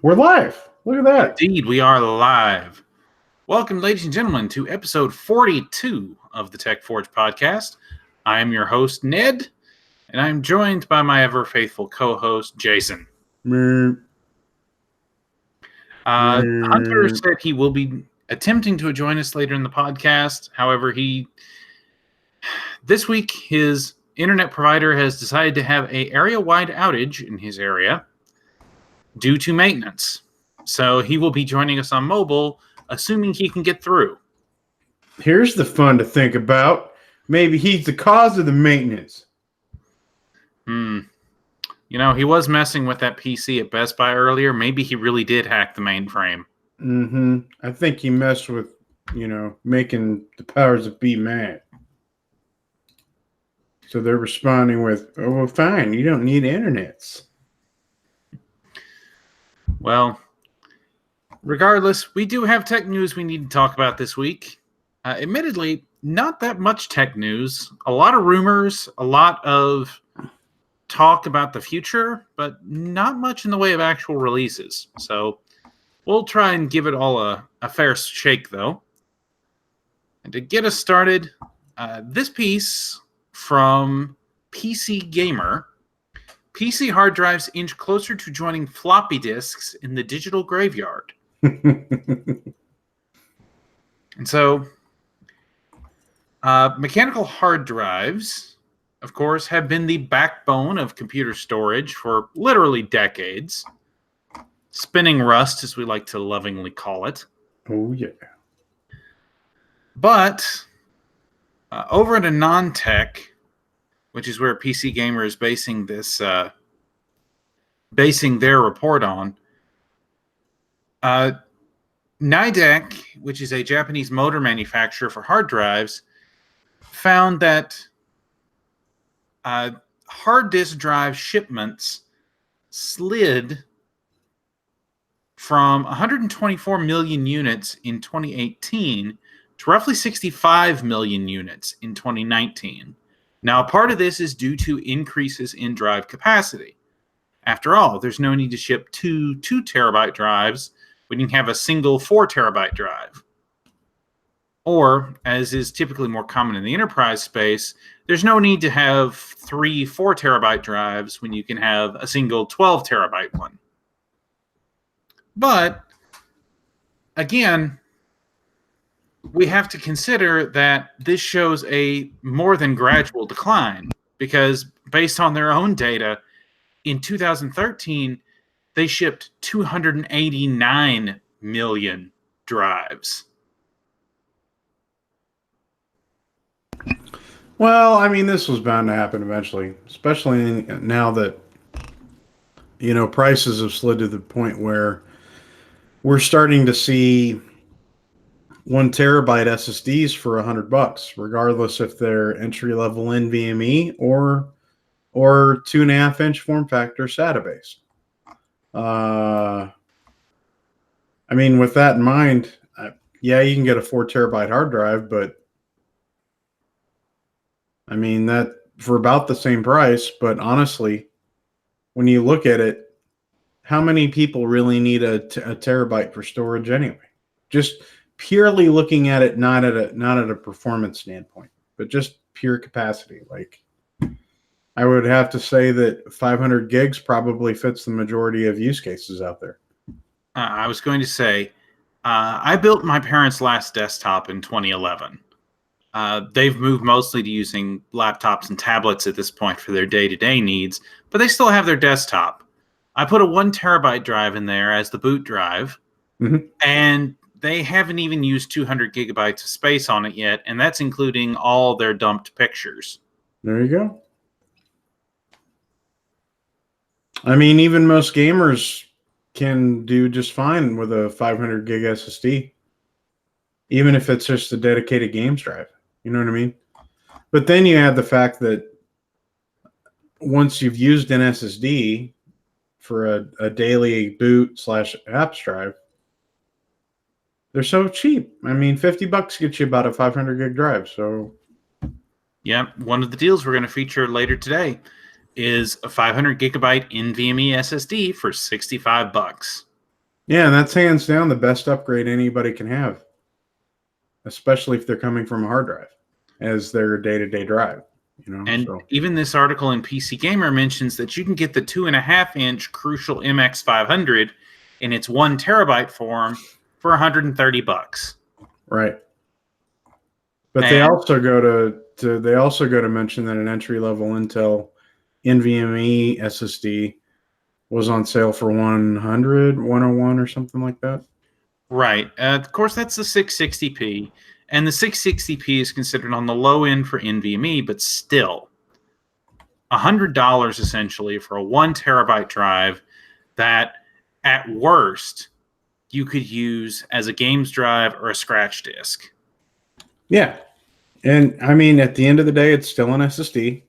We're live. Look at that. Indeed, we are live. Welcome, ladies and gentlemen, to episode 42 of the TechForge podcast. I am your host, Ned, and I'm joined by my ever-faithful co-host, Jason. Hunter said he will be attempting to join us later in the podcast. However, this week, his internet provider has decided to have an area-wide outage in his area due to maintenance. So he will be joining us on mobile, assuming he can get through. Here's the fun to think about. Maybe he's the cause of the maintenance. You know, he was messing with that PC at Best Buy earlier. Maybe he really did hack the mainframe. I think he messed with, making the powers that be mad. So they're responding with, oh, well, fine, you don't need internets. Well, regardless, we do have tech news we need to talk about this week. Admittedly, not that much tech news. A lot of rumors, a lot of talk about the future, but not much in the way of actual releases. So we'll try and give it all a fair shake, though. And to get us started, this piece from PC Gamer: PC hard drives inch closer to joining floppy disks in the digital graveyard. And so, mechanical hard drives, of course, have been the backbone of computer storage for literally decades. Spinning rust, as we like to lovingly call it. Oh, yeah. But over at AnonTech, which is where PC Gamer is basing this, basing their report on, Nidec, which is a Japanese motor manufacturer for hard drives, found that hard disk drive shipments slid from 124 million units in 2018 to roughly 65 million units in 2019. Now, part of this is due to increases in drive capacity. After all, there's no need to ship two 2-terabyte drives when you can have a single 4-terabyte drive. Or, as is typically more common in the enterprise space, there's no need to have 3 4-terabyte drives when you can have a single 12-terabyte one. But, again, we have to consider that this shows a more than gradual decline, because based on their own data, in 2013, they shipped 289 million drives. Well, I mean, this was bound to happen eventually, especially now that, prices have slid to the point where we're starting to see 1 terabyte SSDs for $100, regardless if they're entry-level NVMe or 2.5-inch form factor SATA based. I mean, with that in mind, yeah, you can get a 4 terabyte hard drive, but I mean, that for about the same price. But honestly, when you look at it, how many people really need a terabyte for storage anyway? Just purely looking at it, not at a performance standpoint, but just pure capacity. Like, I would have to say that 500 gigs probably fits the majority of use cases out there. I was going to say, I built my parents' last desktop in 2011. They've moved mostly to using laptops and tablets at this point for their day-to-day needs, but they still have their desktop. I put a 1 terabyte drive in there as the boot drive, and they haven't even used 200 gigabytes of space on it yet, and that's including all their dumped pictures. There you go. I mean, even most gamers can do just fine with a 500 gig SSD, even if it's just a dedicated games drive. You know what I mean? But then you have the fact that once you've used an SSD for a daily boot / apps drive, they're so cheap. I mean, $50 gets you about a 500 gig drive. So, yeah, one of the deals we're going to feature later today is a 500 gigabyte NVMe SSD for $65. Yeah, and that's hands down the best upgrade anybody can have, especially if they're coming from a hard drive as their day-to-day drive. And So even this article in PC Gamer mentions that you can get the 2.5-inch Crucial MX500 in its 1 terabyte form for $130. right. But they And also go to mention that an entry-level Intel NVMe SSD was on sale for 101 or something like that. right, of course, that's the 660p, and the 660p is considered on the low end for NVMe, but still, $100 essentially for a 1 terabyte drive that, at worst, you could use as a games drive or a scratch disk. Yeah. And I mean, at the end of the day, it's still an SSD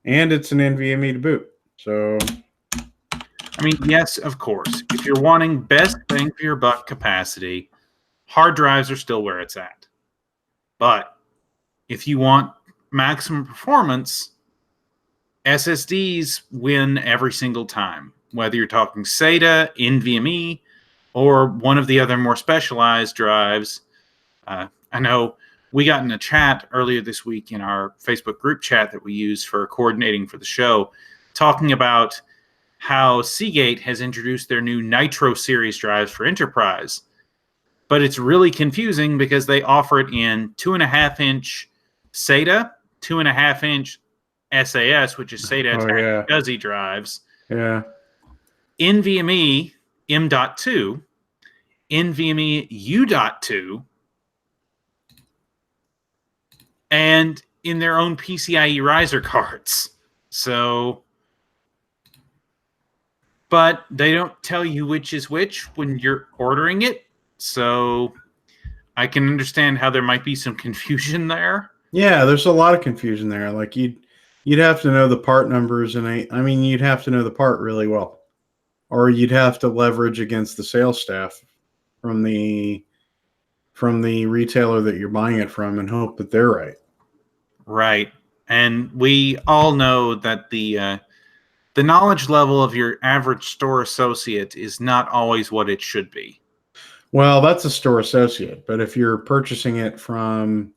and it's an NVMe to boot. So, I mean, yes, of course. If you're wanting best bang for your buck capacity, hard drives are still where it's at. But if you want maximum performance, SSDs win every single time. Whether you're talking SATA, NVMe, or one of the other more specialized drives. I know we got in a chat earlier this week in our Facebook group chat that we use for coordinating for the show, talking about how Seagate has introduced their new Nitro series drives for enterprise. But it's really confusing because they offer it in 2.5-inch SATA, 2.5-inch SAS, which is SATA attached SCSI drives. Yeah. NVMe M.2, NVMe U.2, and in their own PCIe riser cards. So, but they don't tell you which is which when you're ordering it. So I can understand how there might be some confusion there. Yeah, there's a lot of confusion there. Like you'd have to know the part numbers, and I mean you'd have to know the part really well, or you'd have to leverage against the sales staff from the retailer that you're buying it from and hope that they're right. Right, and we all know that the knowledge level of your average store associate is not always what it should be. Well, that's a store associate, but if you're purchasing it from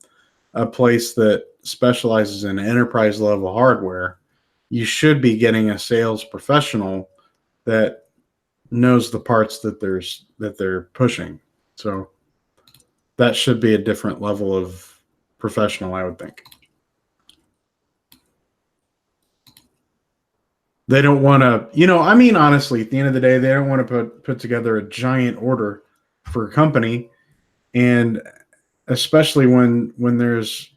a place that specializes in enterprise level hardware, you should be getting a sales professional that knows the parts that they're pushing. So that should be a different level of professional, I would think. They don't want to, I mean, honestly, at the end of the day, they don't want to put together a giant order for a company, and especially when there's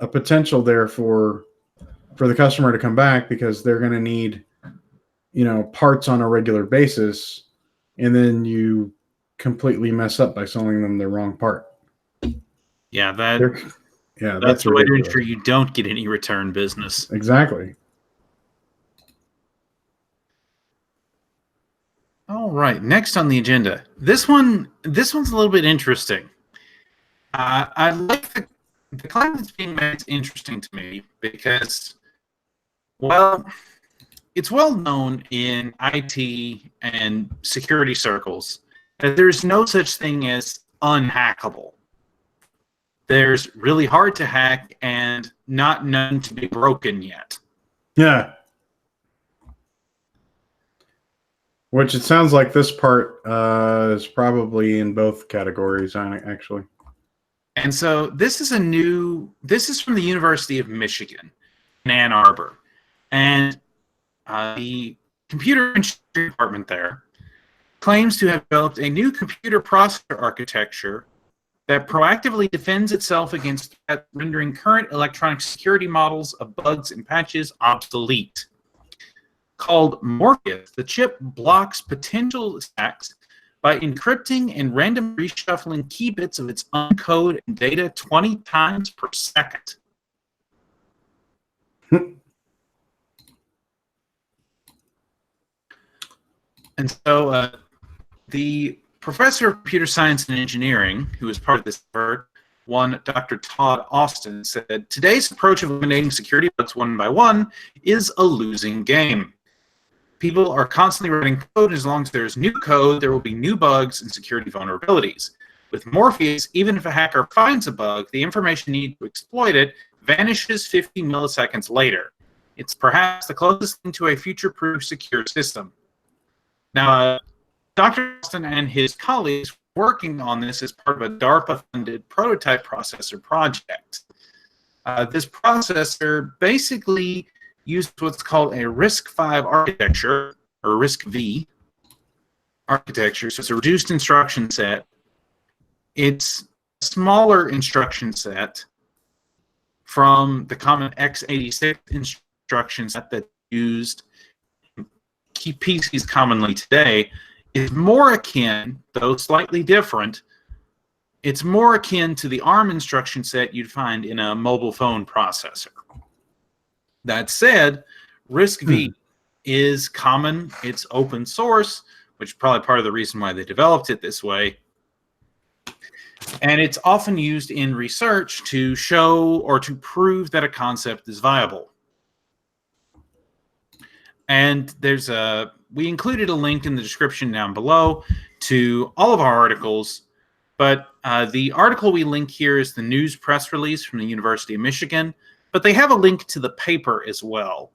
a potential there for the customer to come back because they're going to need parts on a regular basis, and then you completely mess up by selling them the wrong part. Yeah, that's the way to ensure you don't get any return business. Exactly. All right, next on the agenda. This one's a little bit interesting. I like the claim that's being made is interesting to me because, well, it's well known in IT and security circles that there's no such thing as unhackable. There's really hard to hack and not known to be broken yet. Yeah. Which it sounds like this part is probably in both categories, actually. And so this is from the University of Michigan in Ann Arbor. And the computer engineering department there claims to have developed a new computer processor architecture that proactively defends itself against rendering current electronic security models of bugs and patches obsolete. Called Morpheus, the chip blocks potential attacks by encrypting and randomly reshuffling key bits of its own code and data 20 times per second. And so the professor of computer science and engineering, who was part of this effort, Dr. Todd Austin, said, "Today's approach of eliminating security bugs one by one is a losing game. people are constantly writing code. As long as there's new code, there will be new bugs and security vulnerabilities. With Morpheus, even if a hacker finds a bug, the information needed to exploit it vanishes 50 milliseconds later. It's perhaps the closest thing to a future-proof secure system. Now, Dr. Austin and his colleagues working on this as part of a DARPA-funded prototype processor project. This processor basically uses what's called a RISC-V architecture, or RISC-V architecture. So it's a reduced instruction set. It's a smaller instruction set from the common x86 instruction set that's used in PCs commonly today. Is more akin, though slightly different, it's more akin to the ARM instruction set you'd find in a mobile phone processor. That said, RISC-V is common. It's open source, which is probably part of the reason why they developed it this way. And it's often used in research to show or to prove that a concept is viable. And we included a link in the description down below to all of our articles, but the article we link here is the news press release from the University of Michigan, but they have a link to the paper as well,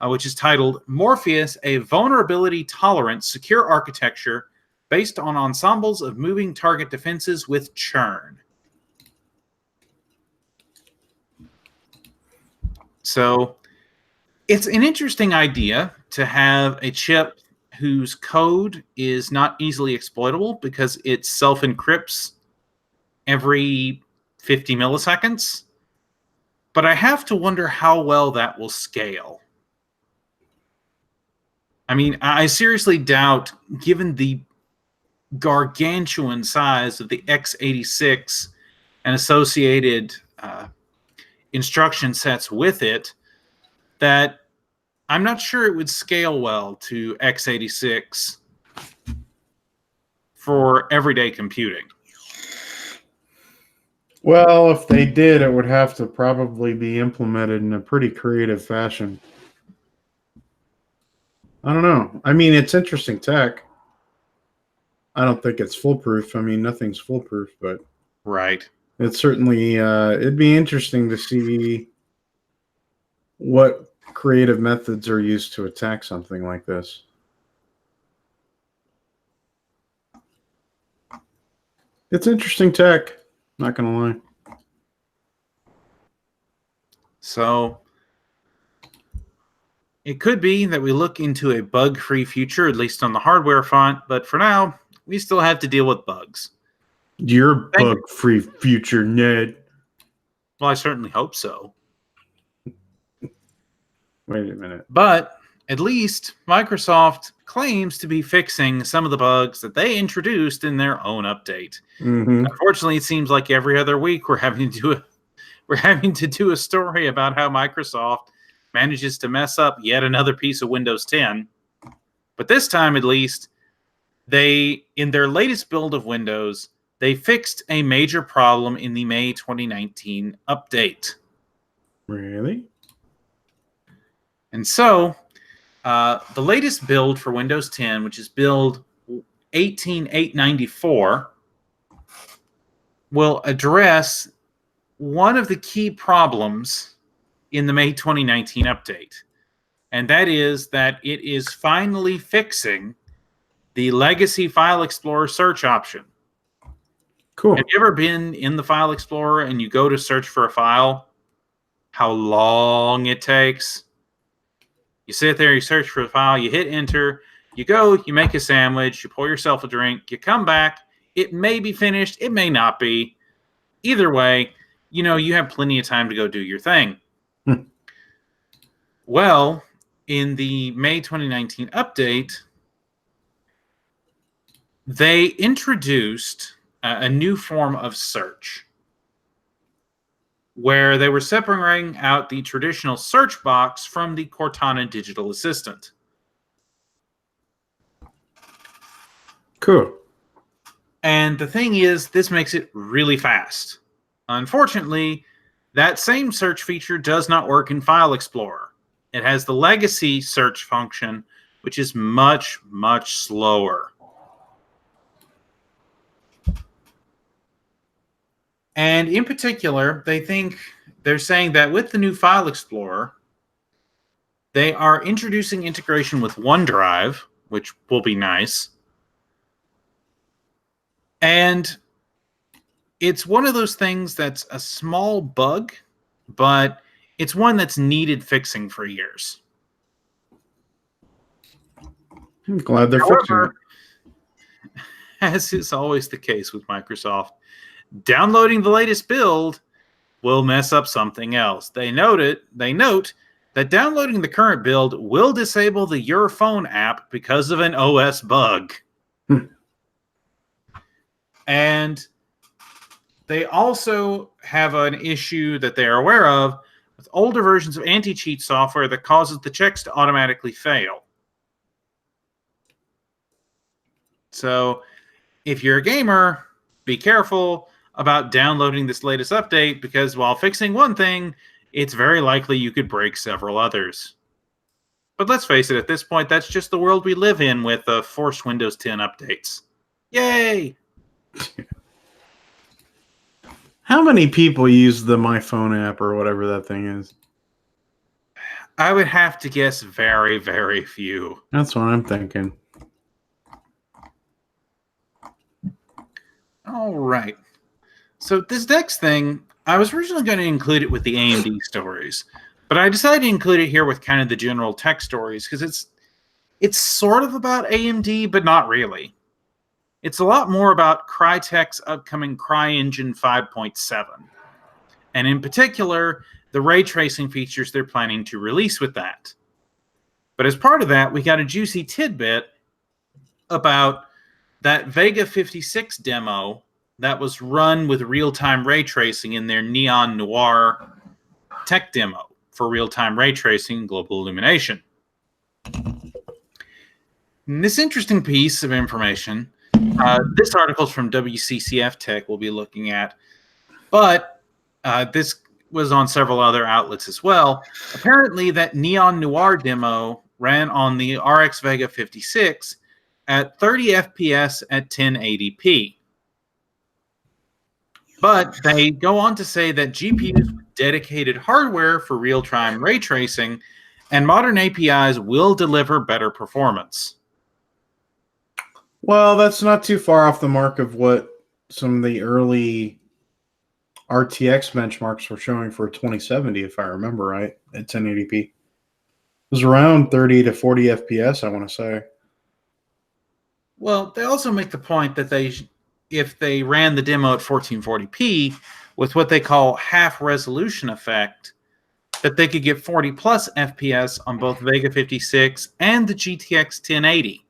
which is titled Morpheus, a vulnerability-tolerant secure architecture based on ensembles of moving target defenses with churn. So it's an interesting idea to have a chip whose code is not easily exploitable because it self-encrypts every 50 milliseconds. But I have to wonder how well that will scale. I mean, I seriously doubt, given the gargantuan size of the x86 and associated instruction sets with it, that I'm not sure it would scale well to x86 for everyday computing. Well, if they did, it would have to probably be implemented in a pretty creative fashion. I don't know. I mean, it's interesting tech. I don't think it's foolproof. I mean, nothing's foolproof, but right. It's certainly it'd be interesting to see what creative methods are used to attack something like this. It's interesting tech, not gonna lie. So it could be that we look into a bug-free future, at least on the hardware front, but for now, we still have to deal with bugs. Your bug-free future, Ned. Well, I certainly hope so. Wait a minute. But at least Microsoft claims to be fixing some of the bugs that they introduced in their own update. Mm-hmm. Unfortunately, it seems like every other week we're having to do a story about how Microsoft manages to mess up yet another piece of Windows 10. But this time, at least, in their latest build of Windows, they fixed a major problem in the May 2019 update. Really? And so, the latest build for Windows 10, which is build 18894, will address one of the key problems in the May 2019 update. And that is that it is finally fixing the legacy File Explorer search option. Cool. Have you ever been in the File Explorer and you go to search for a file? How long it takes? You sit there, you search for the file, you hit enter, you go, you make a sandwich, you pour yourself a drink, you come back, it may be finished, it may not be. Either way, you have plenty of time to go do your thing. Well, in the May 2019 update, they introduced a new form of search where they were separating out the traditional search box from the Cortana digital assistant. Cool. And the thing is, this makes it really fast. Unfortunately, that same search feature does not work in File Explorer. It has the legacy search function, which is much, much slower. And in particular, they're saying that with the new File Explorer, they are introducing integration with OneDrive, which will be nice. And it's one of those things that's a small bug, but it's one that's needed fixing for years. I'm glad they're fixing it. As is always the case with Microsoft, downloading the latest build will mess up something else. They note that downloading the current build will disable the Your Phone app because of an OS bug. And they also have an issue that they are aware of with older versions of anti-cheat software that causes the checks to automatically fail. So if you're a gamer, be careful about downloading this latest update, because while fixing one thing, it's very likely you could break several others. But let's face it, at this point, that's just the world we live in with forced Windows 10 updates. Yay! How many people use the My Phone app or whatever that thing is? I would have to guess very, very few. That's what I'm thinking. All right. So this next thing, I was originally going to include it with the AMD stories, but I decided to include it here with kind of the general tech stories because it's sort of about AMD, but not really. It's a lot more about Crytek's upcoming CryEngine 5.7, and in particular, the ray tracing features they're planning to release with that. But as part of that, we got a juicy tidbit about that Vega 56 demo that was run with real-time ray tracing in their Neon Noir tech demo for real-time ray tracing and global illumination. And this interesting piece of information, this article is from WCCF Tech we'll be looking at, but this was on several other outlets as well. Apparently that Neon Noir demo ran on the RX Vega 56 at 30 FPS at 1080p. But they go on to say that GPUs with dedicated hardware for real-time ray tracing and modern APIs will deliver better performance. Well, that's not too far off the mark of what some of the early RTX benchmarks were showing for 2070, if I remember right, at 1080p. It was around 30 to 40 FPS, I want to say. Well, they also make the point that if they ran the demo at 1440p with what they call half resolution effect, that they could get 40 plus FPS on both Vega 56 and the GTX 1080.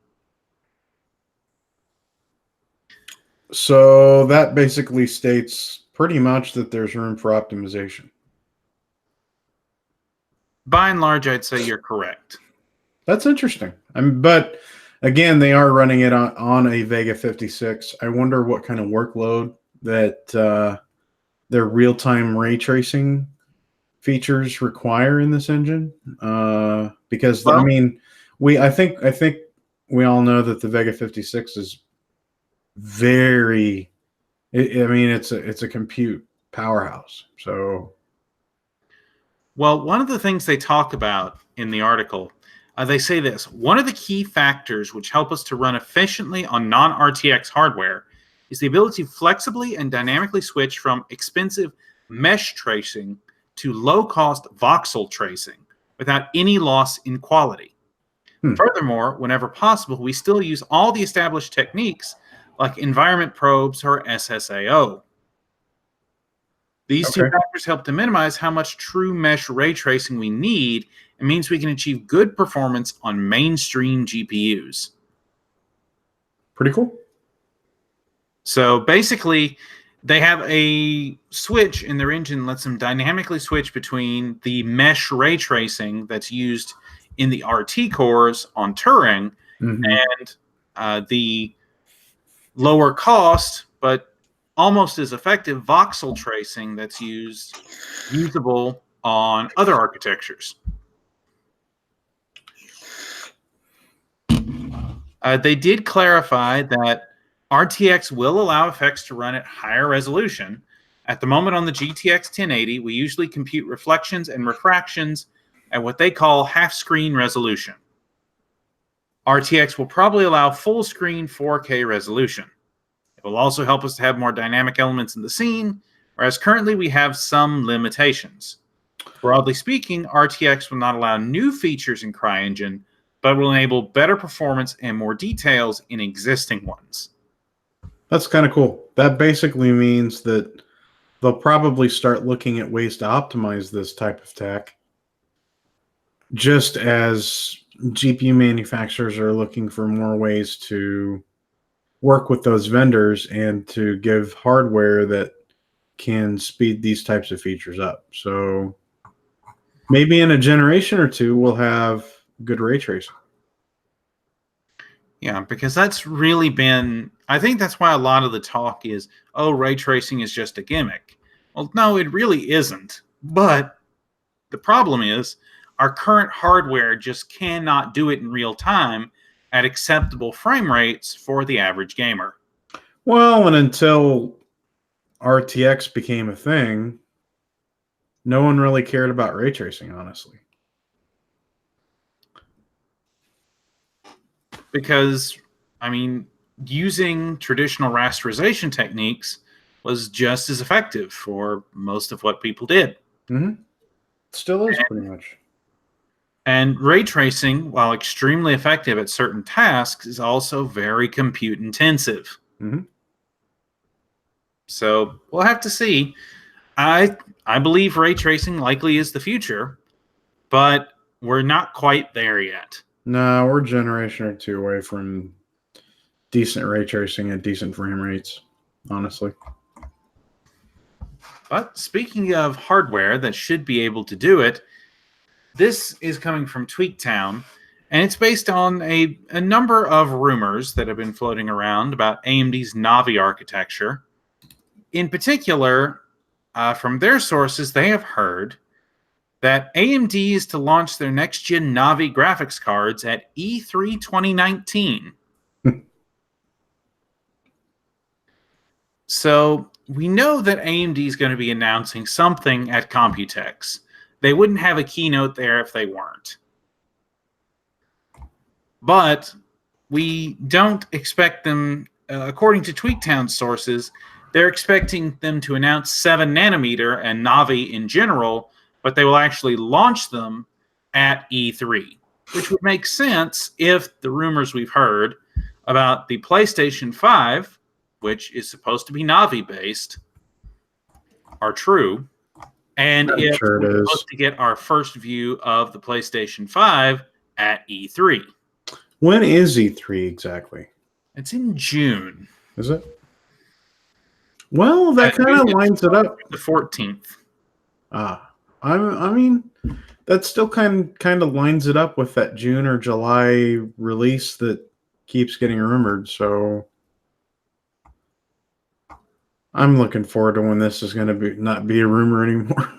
So that basically states pretty much that there's room for optimization. By and large, I'd say you're correct. That's interesting. But again, they are running it on a Vega 56. I wonder what kind of workload that their real-time ray tracing features require in this engine. Because I mean, I think we all know that the Vega 56 is very. I mean, it's a compute powerhouse. So, well, one of the things they talk about in the article, they say this: one of the key factors which help us to run efficiently on non-RTX hardware is the ability to flexibly and dynamically switch from expensive mesh tracing to low-cost voxel tracing without any loss in quality. Furthermore, whenever possible, we still use all the established techniques like environment probes or SSAO. These two factors help to minimize how much true mesh ray tracing we need, and means we can achieve good performance on mainstream GPUs. pretty cool. So basically, they have a switch in their engine that lets them dynamically switch between the mesh ray tracing that's used in the RT cores on Turing and the lower cost, but almost as effective voxel tracing that's usable on other architectures. They did clarify that RTX will allow effects to run at higher resolution. At the moment on the GTX 1080, we usually compute reflections and refractions at what they call half-screen resolution. RTX will probably allow full-screen 4K resolution. It will also help us to have more dynamic elements in the scene, whereas currently we have some limitations. Broadly speaking, RTX will not allow new features in CryEngine, but will enable better performance and more details in existing ones. That's kind of cool. That basically means that they'll probably start looking at ways to optimize this type of tech, just as GPU manufacturers are looking for more ways to work with those vendors and to give hardware that can speed these types of features up. So maybe in a generation or two, we'll have good ray tracing. Yeah, because that's really been, I think that's why a lot of the talk is, oh, ray tracing is just a gimmick. Well, no, it really isn't. But the problem is our current hardware just cannot do it in real time at acceptable frame rates for the average gamer. Well, and until RTX became a thing, no one really cared about ray tracing, honestly. Because, I mean, using traditional rasterization techniques was just as effective for most of what people did. Mm-hmm. Still is, pretty much. And ray tracing, while extremely effective at certain tasks, is also very compute intensive. Mm-hmm. So we'll have to see. I believe ray tracing likely is the future, but we're not quite there yet. No, we're a generation or two away from decent ray tracing at decent frame rates, honestly. But speaking of hardware that should be able to do it, this is coming from Tweaktown, and it's based on a number of rumors that have been floating around about AMD's Navi architecture. In particular, from their sources, they have heard that AMD is to launch their next-gen Navi graphics cards at E3 2019. So we know that AMD is going to be announcing something at Computex. They wouldn't have a keynote there if they weren't. But we don't expect them, according to Tweaktown sources, they're expecting them to announce 7 nanometer and Navi in general, but they will actually launch them at E3, which would make sense if the rumors we've heard about the PlayStation 5, which is supposed to be Navi-based, are true. And if we're supposed to get our first view of the PlayStation 5 at E3. When is E3 exactly? It's in June. Is it? Well, that kind of lines it up. The 14th. I mean, that still kind of lines it up with that June or July release that keeps getting rumored. So I'm looking forward to when this is going to not be a rumor anymore.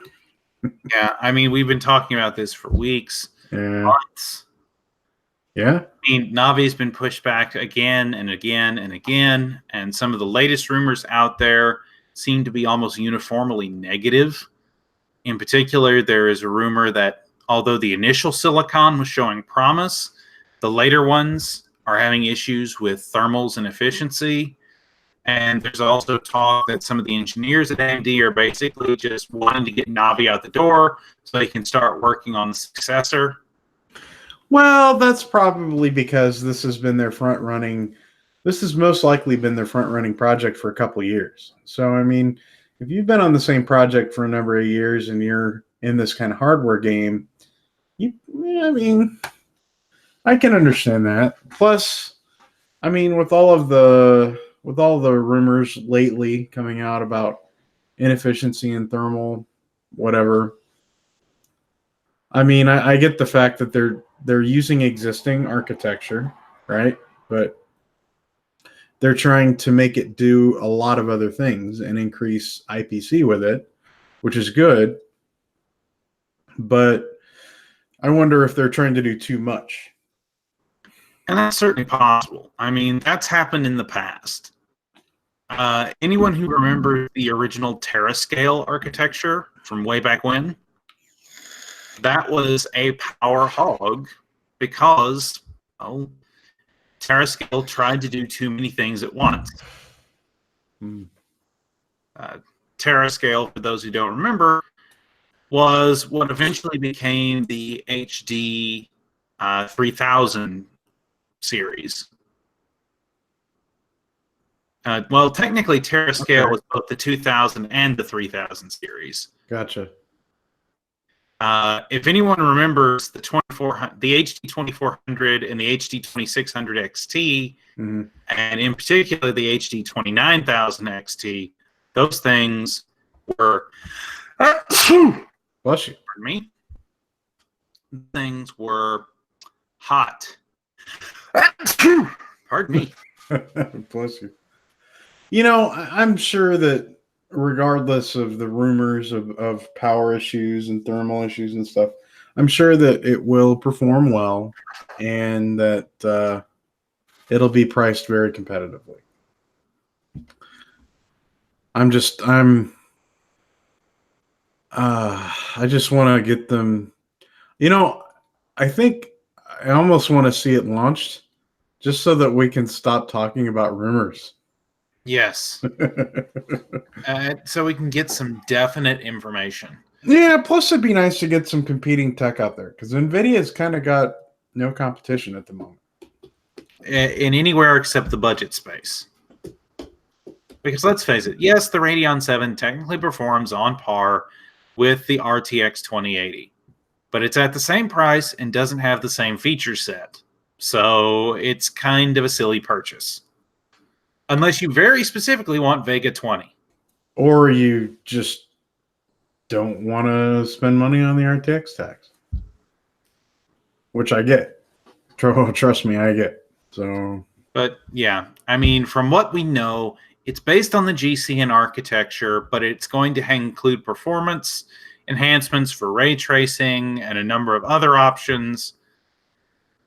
Yeah, I mean, we've been talking about this for weeks, months. Yeah. I mean, Navi's been pushed back again and again and again, and some of the latest rumors out there seem to be almost uniformly negative. In particular, there is a rumor that although the initial silicon was showing promise, the later ones are having issues with thermals and efficiency. And there's also talk that some of the engineers at AMD are basically just wanting to get Navi out the door so they can start working on the successor. Well, that's probably because this has been their this has most likely been their front-running project for a couple of years. So, I mean, if you've been on the same project for a number of years and you're in this kind of hardware game, I mean, I can understand that. Plus, I mean, with all the rumors lately coming out about inefficiency in thermal, whatever. I mean, I get the fact that they're using existing architecture, right? But they're trying to make it do a lot of other things and increase IPC with it, which is good. But I wonder if they're trying to do too much. And that's certainly possible. I mean, that's happened in the past. Anyone who remembers the original Terascale architecture from way back when, that was a power hog because, well, Terascale tried to do too many things at once. Terascale, for those who don't remember, was what eventually became the HD 3000 series. Well, technically, Terascale was both the 2000 and the 3000 series. Gotcha. If anyone remembers the HD 2400 and the HD 2600 XT, and in particular the HD 29000 XT, those things were bless you. Pardon me. Things were hot. Pardon me. Bless you. You know, I'm sure that regardless of the rumors of power issues and thermal issues and stuff, I'm sure that it will perform well and that it'll be priced very competitively. I just want to get them, you know, I think I almost want to see it launched just so that we can stop talking about rumors. Yes. So we can get some definite information. Yeah, plus it'd be nice to get some competing tech out there because NVIDIA's kind of got no competition at the moment. In anywhere except the budget space. Because let's face it, yes, the Radeon 7 technically performs on par with the RTX 2080. But it's at the same price and doesn't have the same feature set. So it's kind of a silly purchase. Unless you very specifically want Vega 20. Or you just don't want to spend money on the RTX tax. Which I get. Trust me, I get. So, but yeah, I mean, from what we know, it's based on the GCN architecture, but it's going to include performance enhancements for ray tracing and a number of other options.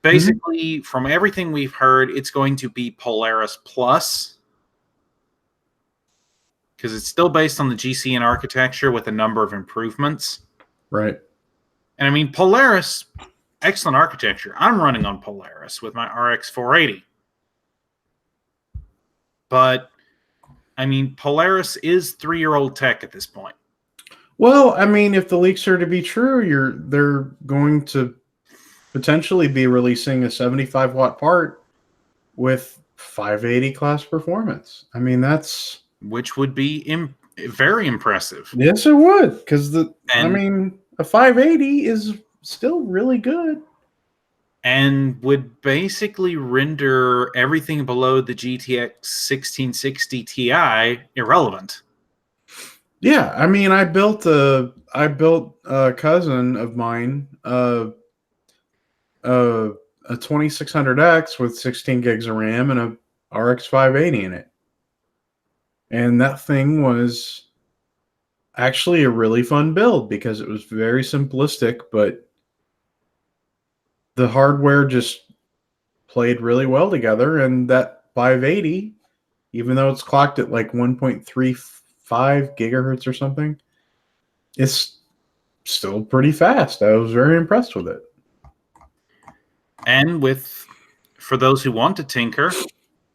Basically, from everything we've heard, it's going to be Polaris Plus because it's still based on the GCN architecture with a number of improvements. Right. And I mean, Polaris, excellent architecture. I'm running on Polaris with my RX 480. But, I mean, Polaris is 3-year-old tech at this point. Well, I mean, if the leaks are to be true, they're going to potentially be releasing a 75-watt part with 580 class performance. I mean, that's... Which would be very impressive. Yes, it would, because a 580 is still really good. And would basically render everything below the GTX 1660 Ti irrelevant. Yeah, I mean, I built a cousin of mine, a 2600X with 16 gigs of RAM and a RX 580 in it. And that thing was actually a really fun build because it was very simplistic, but the hardware just played really well together. And that 580, even though it's clocked at like 1.35 gigahertz or something, it's still pretty fast. I was very impressed with it. And for those who want to tinker,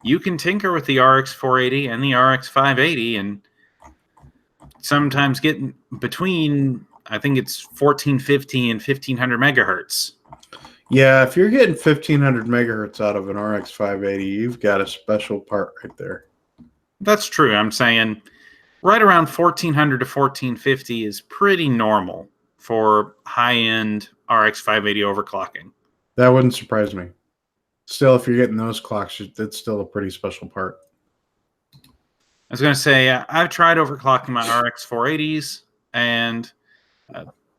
you can tinker with the RX 480 and the RX 580 and sometimes get between, I think it's 1450 and 1500 megahertz. Yeah, if you're getting 1500 megahertz out of an RX 580, you've got a special part right there. That's true. I'm saying right around 1400 to 1450 is pretty normal for high-end RX 580 overclocking. That wouldn't surprise me. Still, if you're getting those clocks, that's still a pretty special part. I was going to say, I've tried overclocking my RX 480s, and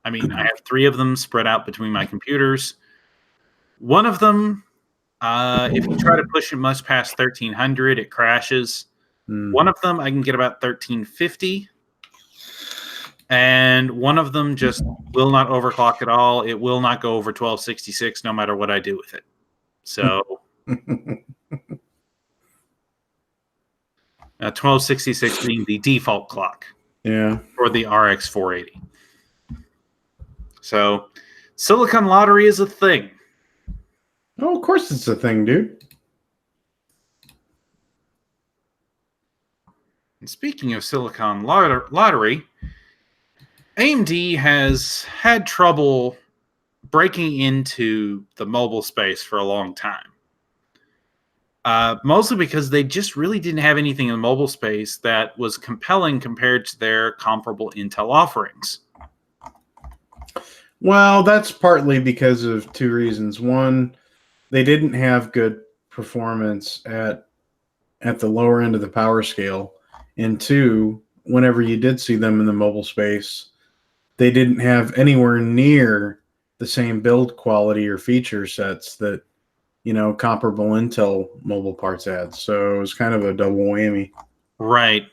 I mean, I have 3 of them spread out between my computers. One of them, if you try to push it much past 1300, it crashes. One of them, I can get about 1350. And one of them just will not overclock at all. It will not go over 1266 no matter what I do with it. So 1266 being the default clock Yeah. for the RX 480. So, Silicon Lottery is a thing. Oh, of course it's a thing, dude. And speaking of Silicon Lottery, AMD has had trouble breaking into the mobile space for a long time. Mostly because they just really didn't have anything in the mobile space that was compelling compared to their comparable Intel offerings. Well, that's partly because of two reasons. One, they didn't have good performance at the lower end of the power scale. And two, whenever you did see them in the mobile space, they didn't have anywhere near the same build quality or feature sets that, comparable Intel mobile parts had. So it was kind of a double whammy. Right.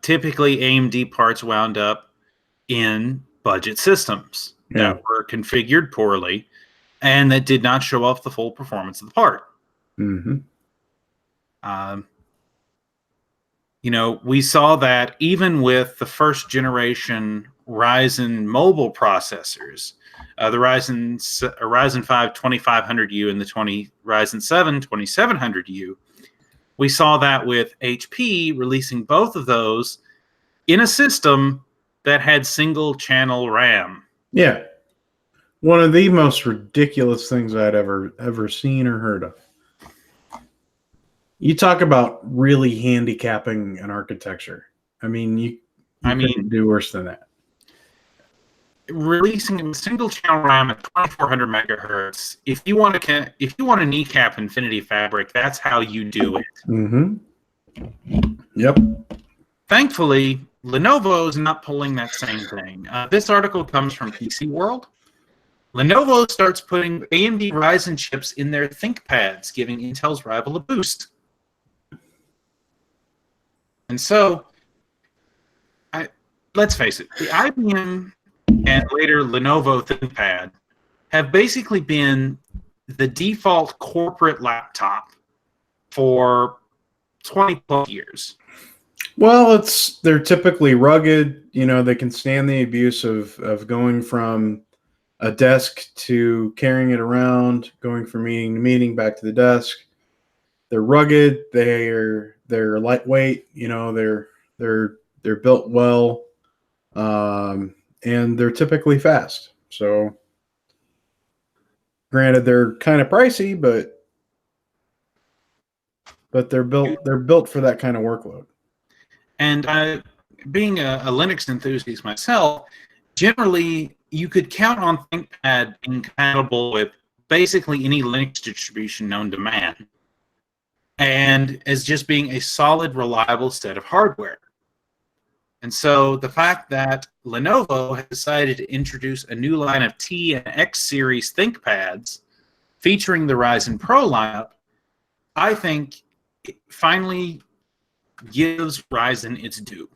Typically, AMD parts wound up in budget systems that were configured poorly and that did not show off the full performance of the part. Mm-hmm. We saw that even with the first generation Ryzen mobile processors, the Ryzen 5 2500U and the Ryzen 7 2700U, we saw that with HP releasing both of those in a system that had single channel RAM. Yeah. One of the most ridiculous things I'd ever seen or heard of. You talk about really handicapping an architecture. I mean, you couldn't do worse than that. Releasing a single channel RAM at 2400 megahertz. If you want to kneecap Infinity Fabric, that's how you do it. Mm-hmm. Yep. Thankfully, Lenovo is not pulling that same thing. This article comes from PC World. Lenovo starts putting AMD Ryzen chips in their ThinkPads, giving Intel's rival a boost. And so, let's face it, the IBM and later Lenovo ThinkPad have basically been the default corporate laptop for 20 plus years. Well, they're typically rugged. They can stand the abuse of going from a desk to carrying it around, going from meeting to meeting, back to the desk. They're rugged. They're lightweight. They're built well, and they're typically fast. So, granted, they're kind of pricey, but they're built for that kind of workload. And being a Linux enthusiast myself, generally you could count on ThinkPad being compatible with basically any Linux distribution known to man, and as just being a solid, reliable set of hardware. And so the fact that Lenovo has decided to introduce a new line of T and X series ThinkPads featuring the Ryzen Pro lineup, I think it finally gives Ryzen its due.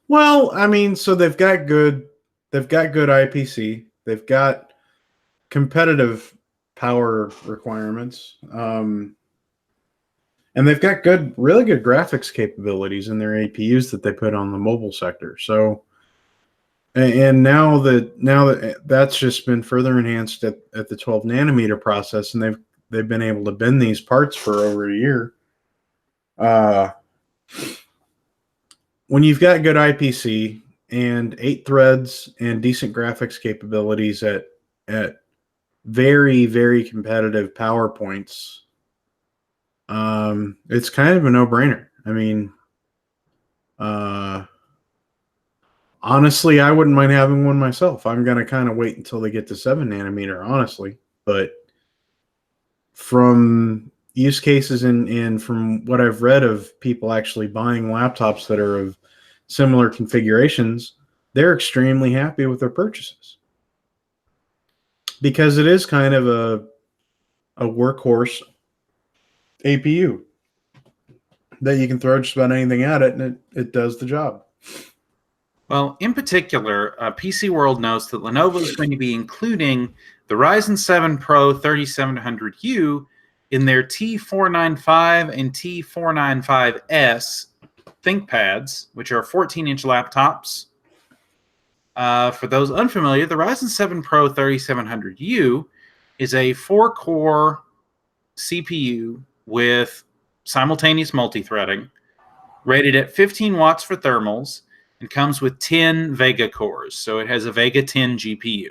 Well, I mean, so they've got good IPC. They've got competitive power requirements. And they've got really good graphics capabilities in their APUs that they put on the mobile sector. So, and now that that's just been further enhanced at the 12 nanometer process, and they've been able to bend these parts for over a year. When you've got good IPC and 8 threads and decent graphics capabilities at very, very competitive power points, it's kind of a no-brainer. I mean, honestly, I wouldn't mind having one myself. I'm going to kind of wait until they get to 7 nanometer, honestly. But from use cases and from what I've read of people actually buying laptops that are of similar configurations, they're extremely happy with their purchases. Because it is kind of a workhorse APU that you can throw just about anything at it, and it does the job. Well, in particular, PC World notes that Lenovo is going to be including the Ryzen 7 Pro 3700U in their T495 and T495S ThinkPads, which are 14-inch laptops. For those unfamiliar, the Ryzen 7 Pro 3700U is a 4-core CPU with simultaneous multi-threading, rated at 15 watts for thermals, and comes with 10 Vega cores. So it has a Vega 10 GPU.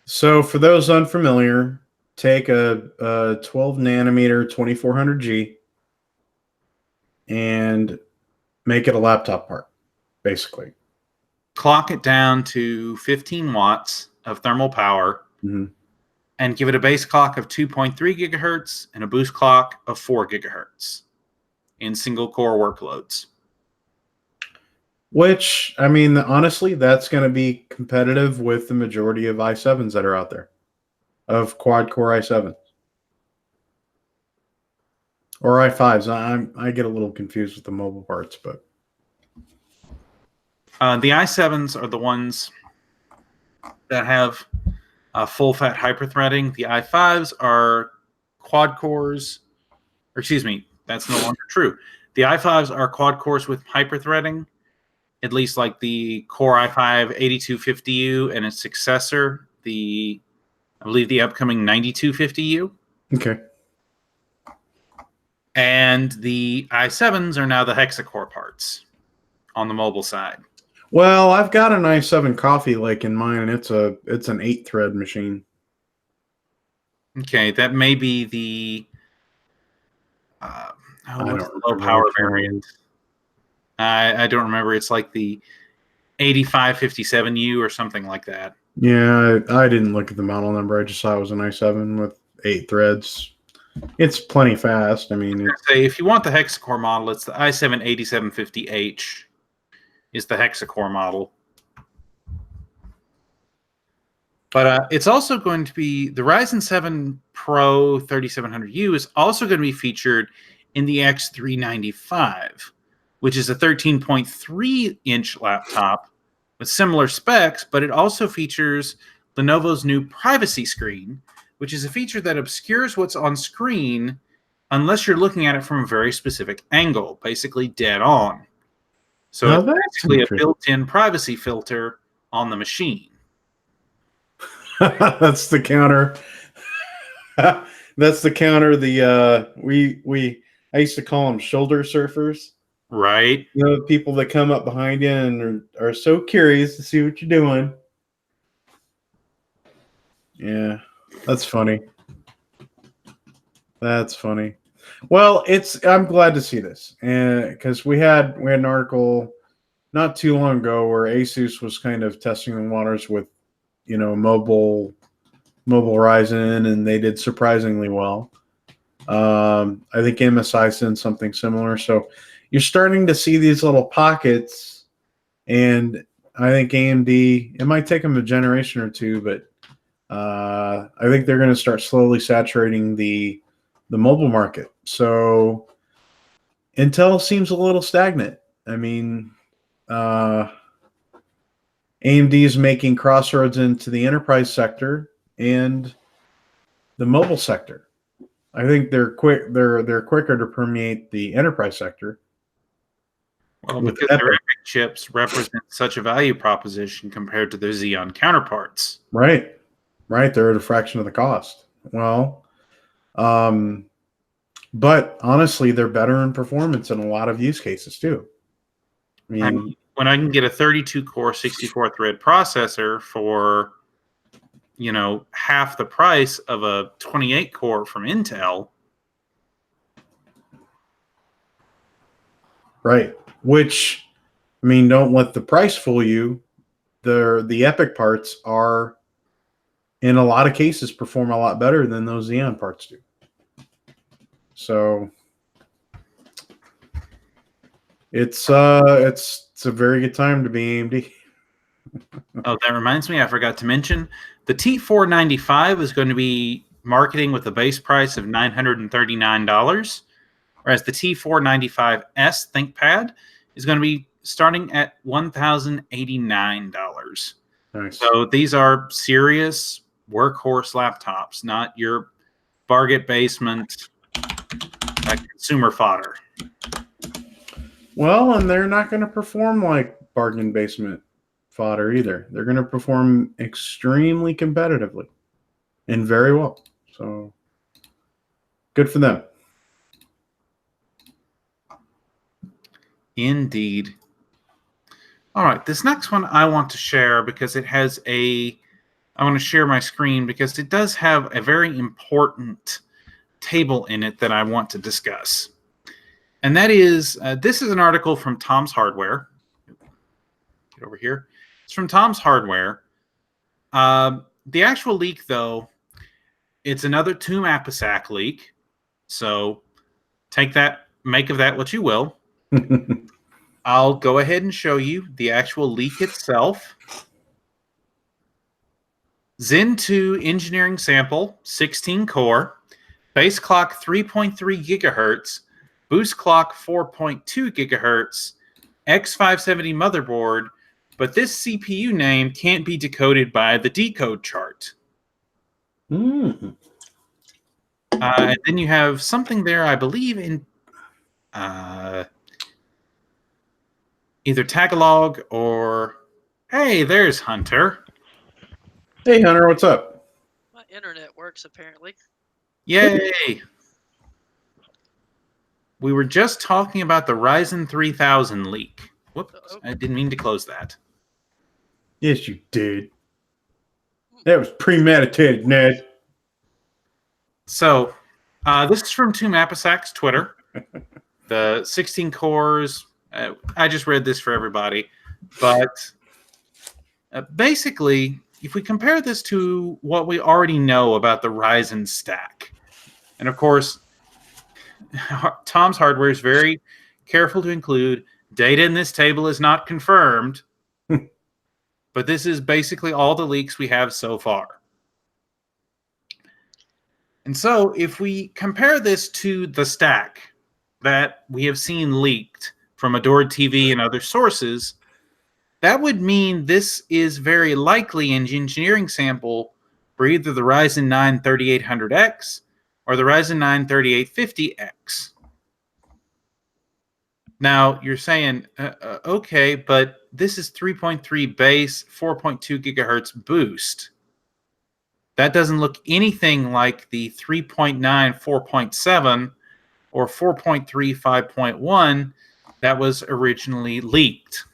So for those unfamiliar, take a 12 nanometer 2400G and make it a laptop part, basically. Clock it down to 15 watts of thermal power, and give it a base clock of 2.3 gigahertz and a boost clock of 4 gigahertz in single core workloads. Which, I mean, honestly, that's going to be competitive with the majority of i7s that are out there, of quad-core i7s. Or i5s. I get a little confused with the mobile parts, but... the i7s are the ones that have full-fat hyperthreading. The i5s are quad cores. Or excuse me, that's no longer true. The i5s are quad cores with hyperthreading, at least like the Core i5 8250U and its successor, I believe the upcoming 9250U. Okay. And the i7s are now the hexacore parts on the mobile side. Well, I've got an i7 Coffee Lake in mine, and it's an 8-thread machine. Okay, that may be the what's the low power variant? I don't remember. It's like the 8557U or something like that. Yeah, I didn't look at the model number. I just saw it was an i7 with 8 threads. It's plenty fast. I mean, say if you want the hexacore model, it's the i7 8750H is the hexacore model. But it's also going to be the Ryzen 7 Pro 3700U is also going to be featured in the X395, which is a 13.3-inch laptop with similar specs, but it also features Lenovo's new privacy screen, which is a feature that obscures what's on screen unless you're looking at it from a very specific angle, basically dead on. So it's basically a built-in privacy filter on the machine. That's the counter. That's the counter. I used to call them shoulder surfers. Right. You know, people that come up behind you and are so curious to see what you're doing. Yeah, that's funny. That's funny. Well, I'm glad to see this, and because we had an article not too long ago where Asus was kind of testing the waters with, mobile Ryzen, and they did surprisingly well. I think MSI sent something similar, so you're starting to see these little pockets, and I think AMD, it might take them a generation or two, but I think they're going to start slowly saturating the mobile market. So Intel seems a little stagnant. I mean, AMD is making crossroads into the enterprise sector and the mobile sector. I think they're quicker to permeate the enterprise sector. Well, because their EPYC chips represent such a value proposition compared to their Xeon counterparts. Right. They're at a fraction of the cost. Well, but honestly, they're better in performance in a lot of use cases too. I mean, when I can get a 32-core, 64-thread processor for, half the price of a 28-core from Intel. Right. Which, don't let the price fool you. The EPYC parts are, in a lot of cases, perform a lot better than those Xeon parts do. So it's a very good time to be AMD. Oh, that reminds me, I forgot to mention the T495 is going to be marketing with a base price of $939, whereas the T495S ThinkPad is going to be starting at $1,089. Nice. So these are serious workhorse laptops, not your bargain basement consumer fodder. Well, and they're not going to perform like bargain basement fodder either. They're going to perform extremely competitively and very well. So good for them. Indeed. All right, this next one I want to share because it has I want to share my screen because it does have a very important table in it that I want to discuss. And that is, this is an article from Tom's Hardware. Get over here. It's from Tom's Hardware. The actual leak, though, it's another Tomb APYC leak. So take that, make of that what you will. I'll go ahead and show you the actual leak itself. Zen 2 engineering sample, 16 core, base clock 3.3 gigahertz, boost clock 4.2 gigahertz, X570 motherboard, but this CPU name can't be decoded by the decode chart. And then you have something there, I believe, in either Tagalog or... Hey, there's Hunter. Hey, Hunter, what's up? My internet works, apparently. Yay! We were just talking about the Ryzen 3000 leak. Whoops, I didn't mean to close that. Yes, you did. That was premeditated, Ned. So, this is from Tomb APYC's Twitter. The 16 cores. I just read this for everybody. But basically, if we compare this to what we already know about the Ryzen stack, and of course, Tom's Hardware is very careful to include data in this table is not confirmed, but this is basically all the leaks we have so far. And so if we compare this to the stack that we have seen leaked from Adored TV and other sources, that would mean this is very likely an engineering sample for either the Ryzen 9 3800X or the Ryzen 9 3850X. Now, you're saying, okay, but this is 3.3 base, 4.2 gigahertz boost. That doesn't look anything like the 3.9, 4.7, or 4.3, 5.1 that was originally leaked.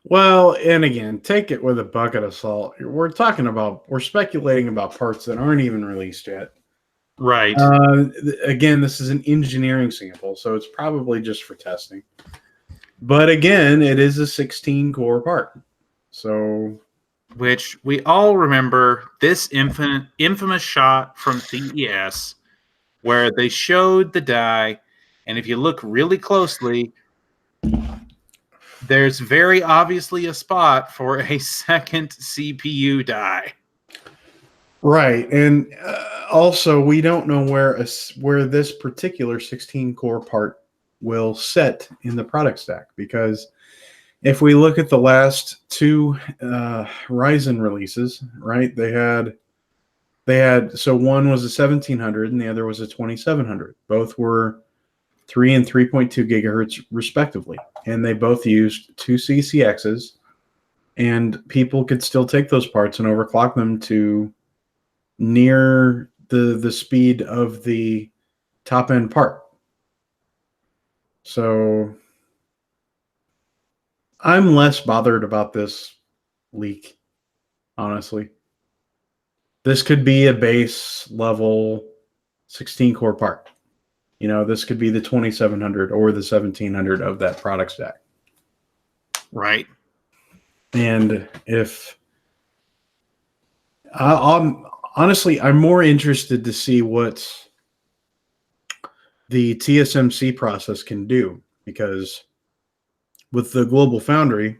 Well, and again, take it with a bucket of salt. We're speculating about parts that aren't even released yet. Right. Again, this is an engineering sample, so it's probably just for testing. But again, it is a 16-core part. So, which we all remember this infamous shot from CES where they showed the die, and if you look really closely, there's very obviously a spot for a second CPU die. Right, and also we don't know where this particular 16-core part will set in the product stack, because if we look at the last two Ryzen releases, right, they had so one was a 1700 and the other was a 2700. Both were 3 and 3.2 gigahertz respectively, and they both used two CCXs, and people could still take those parts and overclock them to near the speed of the top end part. So I'm less bothered about this leak, honestly. This could be a base level 16-core part. You know, this could be the 2700 or the 1700 of that product stack. Right. And if honestly, I'm more interested to see what the TSMC process can do, because with the Global Foundry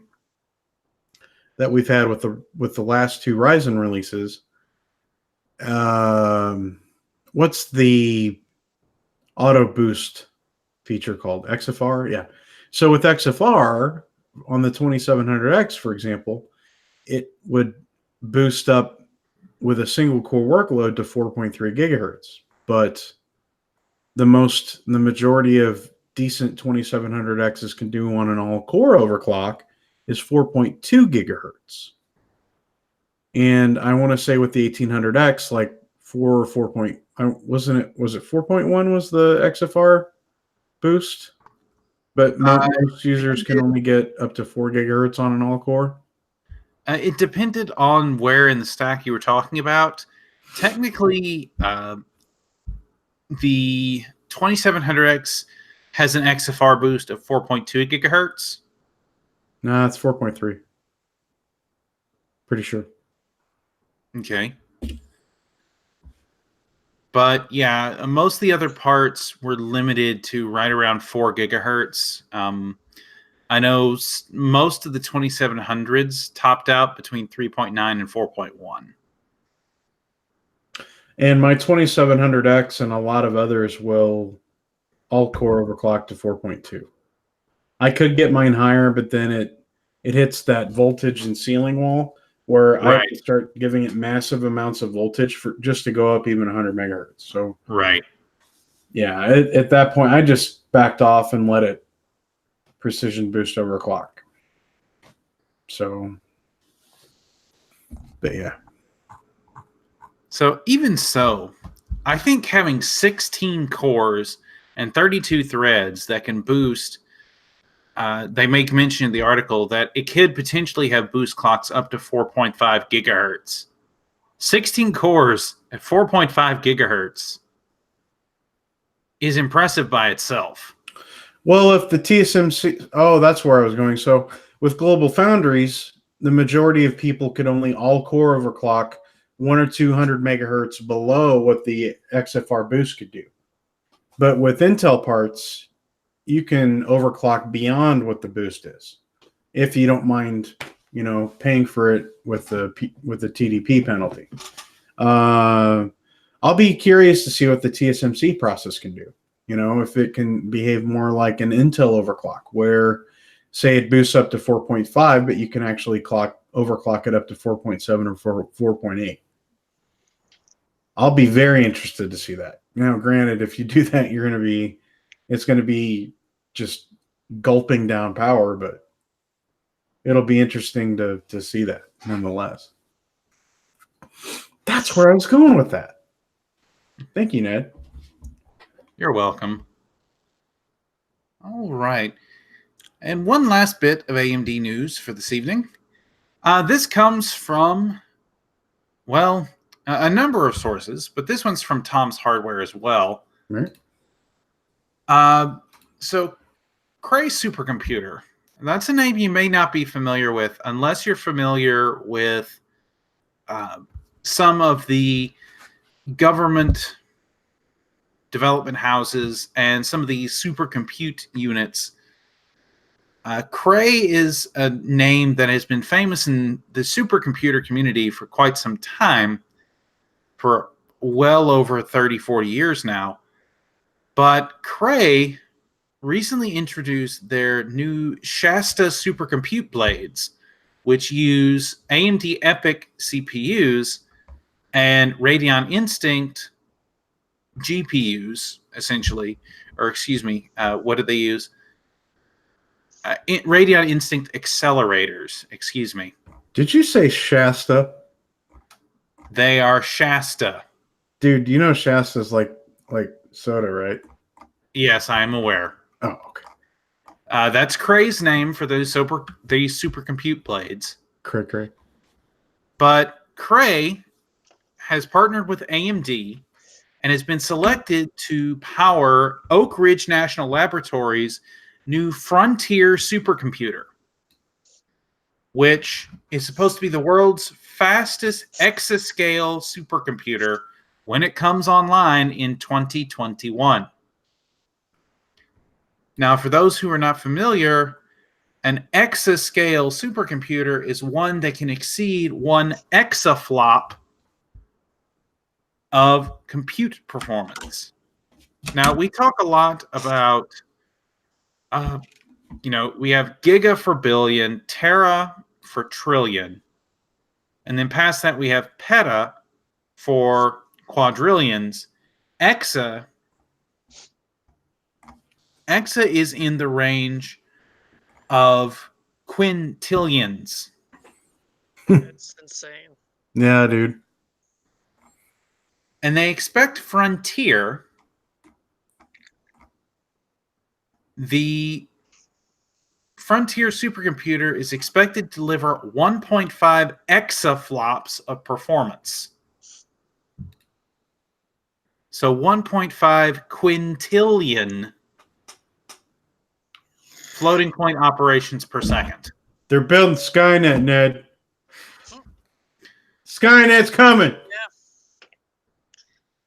that we've had with the last two Ryzen releases, what's the auto boost feature called? XFR? Yeah. So with XFR on the 2700X, for example, it would boost up with a single core workload to 4.3 gigahertz. But the majority of decent 2700Xs can do on an all-core overclock is 4.2 gigahertz. And I want to say with the 1800X, like 4 point, was it 4.1 was the XFR boost? But most users can only get up to 4 gigahertz on an all-core. It depended on where in the stack you were talking about. Technically, the 2700X has an XFR boost of 4.2 gigahertz. Nah, it's 4.3. Pretty sure. Okay. But yeah, most of the other parts were limited to right around 4 gigahertz. I know most of the 2700s topped out between 3.9 and 4.1. And my 2700X and a lot of others will all core overclock to 4.2. I could get mine higher, but then it hits that voltage and ceiling wall where I have to start giving it massive amounts of voltage for just to go up even 100 megahertz. So yeah, at that point, I just backed off and let it precision boost overclock. So, but yeah. So even so, I think having 16 cores and 32 threads that can boost, they make mention in the article that it could potentially have boost clocks up to 4.5 gigahertz. 16 cores at 4.5 gigahertz is impressive by itself. Well, if the TSMC, that's where I was going. So with Global Foundries, the majority of people could only all core overclock 100 or 200 megahertz below what the XFR boost could do. But with Intel parts, you can overclock beyond what the boost is, if you don't mind, paying for it with the TDP penalty. I'll be curious to see what the TSMC process can do. If it can behave more like an Intel overclock, where, say, it boosts up to 4.5, but you can actually overclock it up to 4.7 or 4.8. I'll be very interested to see that. Now, granted, if you do that, it's going to be just gulping down power, but it'll be interesting to see that nonetheless. That's where I was going with that. Thank you, Ned. You're welcome. All right. And one last bit of AMD news for this evening. This comes from, a number of sources, but this one's from Tom's Hardware as well. Right. So, Cray Supercomputer. That's a name you may not be familiar with unless you're familiar with some of the government development houses and some of the supercompute units. Cray is a name that has been famous in the supercomputer community for quite some time, for well over 30, 40 years now. But Cray recently introduced their new Shasta supercompute blades, which use AMD EPYC CPUs and Radeon Instinct GPUs, essentially. Or excuse me, what did they use? Radeon Instinct accelerators, excuse me. Did you say Shasta? They are Shasta. Dude, Shasta's like soda, right? Yes, I am aware. Oh, okay. That's Cray's name for these supercompute blades. Cray. But Cray has partnered with AMD and has been selected to power Oak Ridge National Laboratory's new Frontier supercomputer, which is supposed to be the world's fastest exascale supercomputer when it comes online in 2021. Now, for those who are not familiar, an exascale supercomputer is one that can exceed 1 exaflop of compute performance. Now, we talk a lot about, we have giga for billion, tera for trillion. And then past that, we have peta for quadrillions. Exa is in the range of quintillions. It's insane. Yeah, dude. And they expect Frontier, the Frontier supercomputer is expected to deliver 1.5 exaflops of performance. So 1.5 quintillion floating point operations per second. They're building Skynet, Ned. Skynet's coming. Yeah.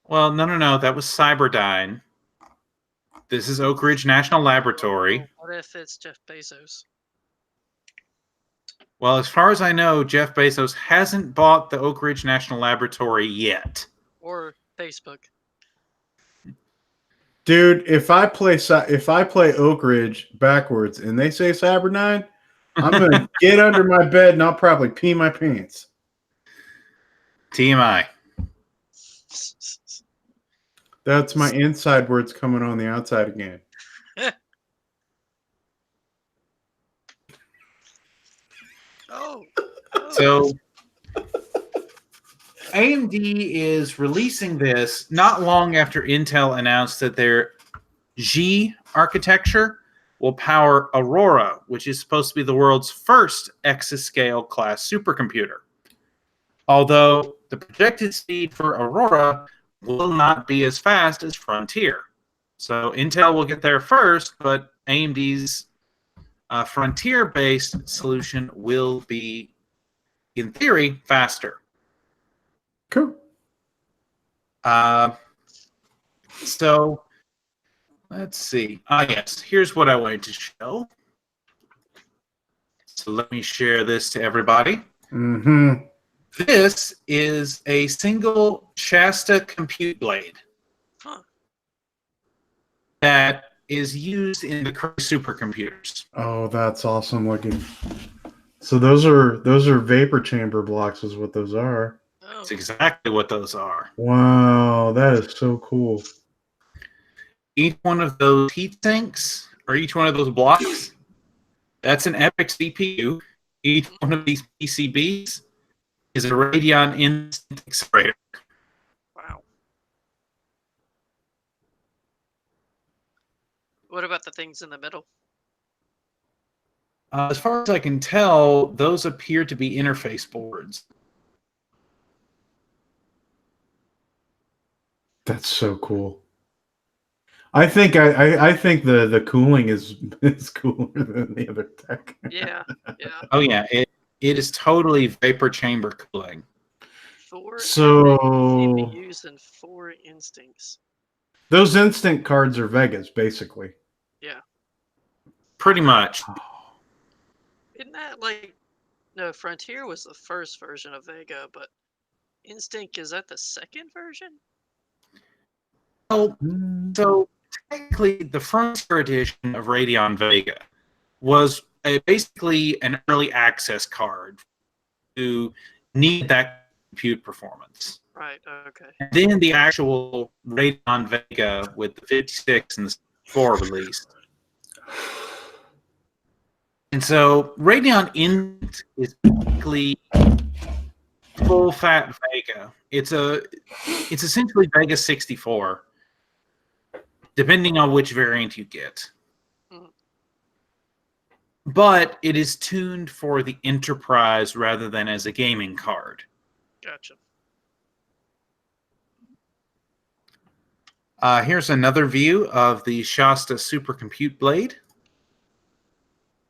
Well, no. That was Cyberdyne. This is Oak Ridge National Laboratory. What if it's Jeff Bezos? Well, as far as I know, Jeff Bezos hasn't bought the Oak Ridge National Laboratory yet. Or Facebook? Dude, if I play Oak Ridge backwards and they say Cyberdyne, I'm gonna get under my bed and I'll probably pee my pants. TMI. That's my inside words coming on the outside again. Oh. So AMD is releasing this not long after Intel announced that their G architecture will power Aurora, which is supposed to be the world's first exascale class supercomputer. Although the projected speed for Aurora will not be as fast as Frontier. So Intel will get there first, but AMD's Frontier-based solution will be, in theory, faster. Cool. So let's see. Yes, here's what I wanted to show. So let me share this to everybody. Mm-hmm. This is a single Shasta compute blade that is used in the current supercomputers. Oh, that's awesome looking. So those are vapor chamber blocks is what those are. Oh. That's exactly what those are. Wow, that is so cool. Each one of those heat sinks, or each one of those blocks, that's an EPYC CPU. Each one of these PCBs is a Radeon Instant accelerator. Wow. What about the things in the middle? As far as I can tell, those appear to be interface boards. That's so cool. I think I think the cooling is cooler than the other tech. Yeah. Oh yeah, it is totally vapor chamber cooling. 4 So CPUs and 4 instincts. those instant cards are Vegas, basically. Yeah. Pretty much. Isn't that like... No, Frontier was the first version of Vega, but Instinct, is that the second version? Oh, so technically, the Frontier edition of Radeon Vega was basically an early access card to need that compute performance. Right, okay. And then the actual Radeon Vega with the 56 and the 4 release. And so Radeon Int is basically full fat Vega. It's essentially Vega 64, depending on which variant you get. But it is tuned for the enterprise rather than as a gaming card. Gotcha. Here's another view of the Shasta Supercompute Blade.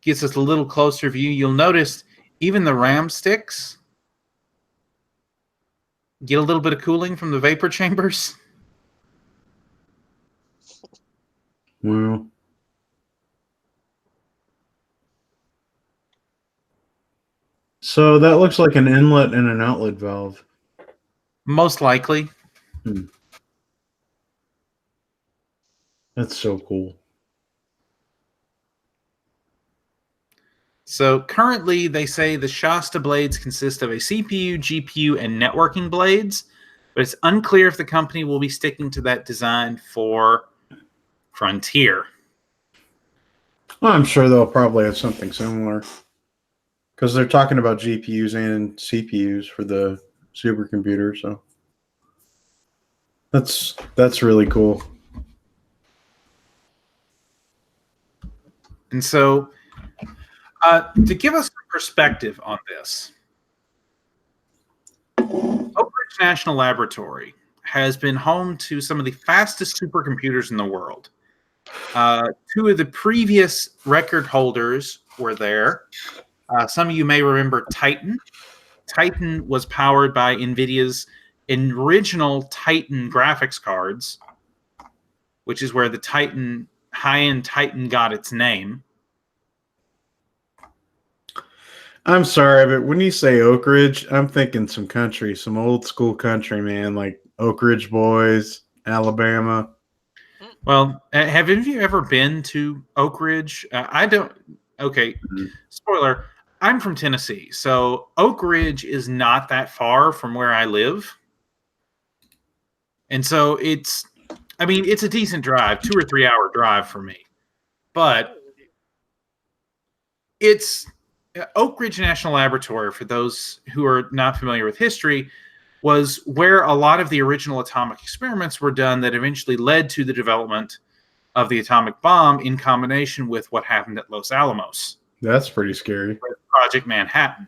Gives us a little closer view. You'll notice even the RAM sticks get a little bit of cooling from the vapor chambers. Wow. So that looks like an inlet and an outlet valve. Most likely. That's so cool. So currently, they say the Shasta blades consist of a CPU, GPU, and networking blades, but it's unclear if the company will be sticking to that design for Frontier. Well, I'm sure they'll probably have something similar because they're talking about GPUs and CPUs for the supercomputer. So that's really cool. And so, to give us some perspective on this, Oak Ridge National Laboratory has been home to some of the fastest supercomputers in the world. Two of the previous record holders were there. Some of you may remember Titan. Titan was powered by NVIDIA's original Titan graphics cards, which is where the Titan high-end Titan got its name. I'm sorry, but when you say Oak Ridge, I'm thinking some country, some old school country, man, like Oak Ridge Boys, Alabama. Well, have any of you ever been to Oak Ridge? I don't. Okay, spoiler. I'm from Tennessee, so Oak Ridge is not that far from where I live. And so it's a decent drive, 2 or 3 hour drive for me. But it's Oak Ridge National Laboratory, for those who are not familiar with history, was where a lot of the original atomic experiments were done that eventually led to the development of the atomic bomb in combination with what happened at Los Alamos. That's pretty scary. Project Manhattan.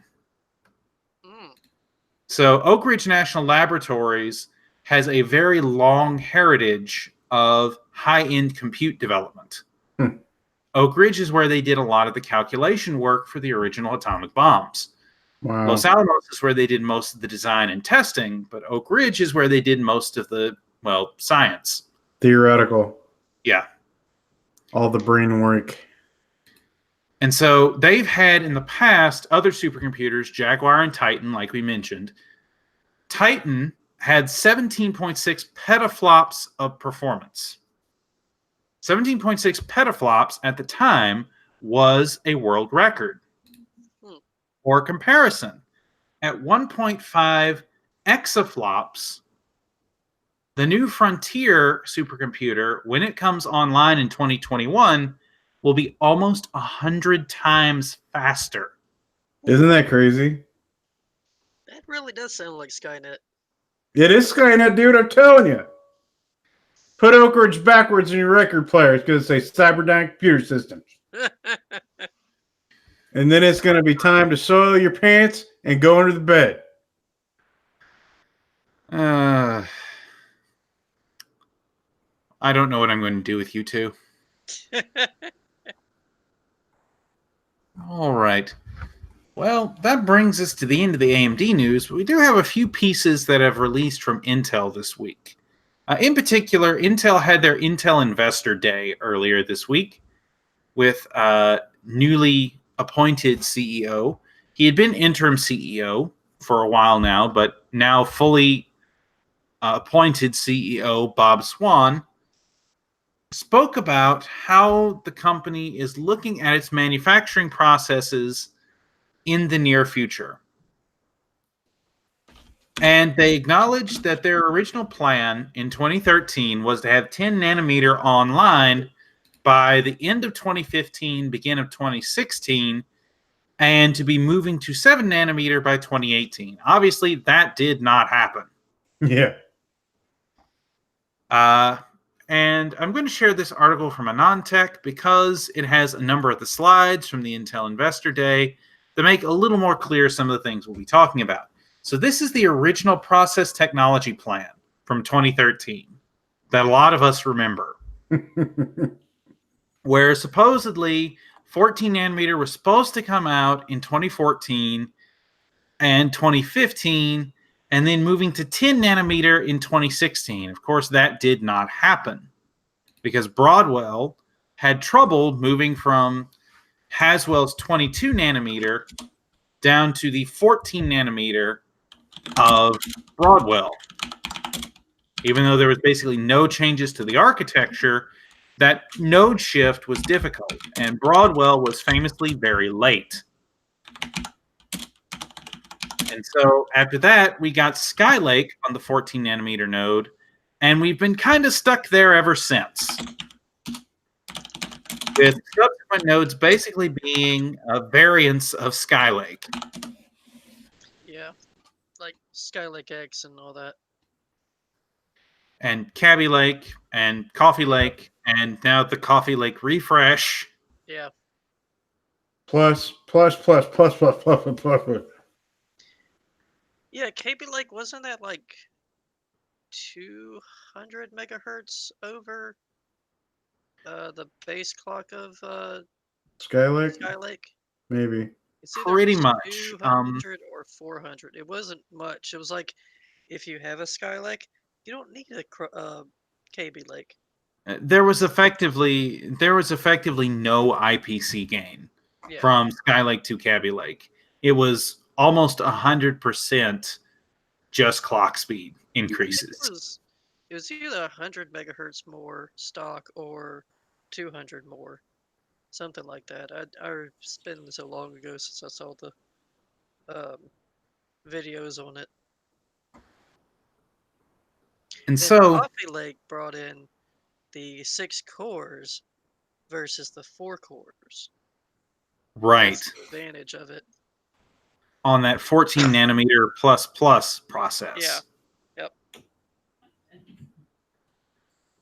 So Oak Ridge National Laboratories has a very long heritage of high-end compute development. Oak Ridge is where they did a lot of the calculation work for the original atomic bombs. Wow. Los Alamos is where they did most of the design and testing, but Oak Ridge is where they did most of the, science. Theoretical. Yeah. All the brain work. And so they've had in the past other supercomputers, Jaguar and Titan, like we mentioned. Titan had 17.6 petaflops of performance. 17.6 petaflops at the time was a world record. For comparison, at 1.5 exaflops, the new Frontier supercomputer, when it comes online in 2021, will be almost 100 times faster. Isn't that crazy? That really does sound like Skynet. It is Skynet, dude. I'm telling you. Put Oak Ridge backwards in your record player. It's going to say Cyberdyne Computer Systems. And then it's going to be time to soil your pants and go under the bed. I don't know what I'm going to do with you two. All right. Well, that brings us to the end of the AMD news, but we do have a few pieces that have released from Intel this week. In particular, Intel had their Intel Investor Day earlier this week with newly appointed CEO. He had been interim CEO for a while now, but now fully appointed CEO Bob Swan spoke about how the company is looking at its manufacturing processes in the near future. And they acknowledged that their original plan in 2013 was to have 10 nanometer online by the end of 2015, beginning of 2016, and to be moving to 7 nanometer by 2018. Obviously, that did not happen. Yeah. And I'm going to share this article from AnonTech because it has a number of the slides from the Intel Investor Day that make a little more clear some of the things we'll be talking about. So this is the original process technology plan from 2013 that a lot of us remember, where supposedly 14 nanometer was supposed to come out in 2014 and 2015, and then moving to 10 nanometer in 2016. Of course, that did not happen because Broadwell had trouble moving from Haswell's 22 nanometer down to the 14 nanometer of Broadwell. Even though there was basically no changes to the architecture, that node shift was difficult, and Broadwell was famously very late. And so after that, we got Skylake on the 14 nanometer node, and we've been kind of stuck there ever since, with subsequent nodes basically being a variance of Skylake. Yeah, like Skylake X and all that. And Cabby Lake and Coffee Lake, and now the Coffee Lake refresh. Yeah. Plus. Yeah, KB Lake, wasn't that like 200 megahertz over the base clock of Skylake? Skylake? Maybe. It's either Pretty much. 200 or 400. It wasn't much. It was like if you have a Skylake, you don't need a KB Lake. There was effectively no IPC gain Yeah. from Skylake to Cabby Lake. It was almost 100% just clock speed increases. It was either 100 megahertz more stock or 200 more, something like that. It's been so long ago since I saw the videos on it. And Then so Coffee Lake brought in the 6 cores versus the 4 cores. right That's the advantage of it. on that 14 nanometer plus process. Yeah. Yep.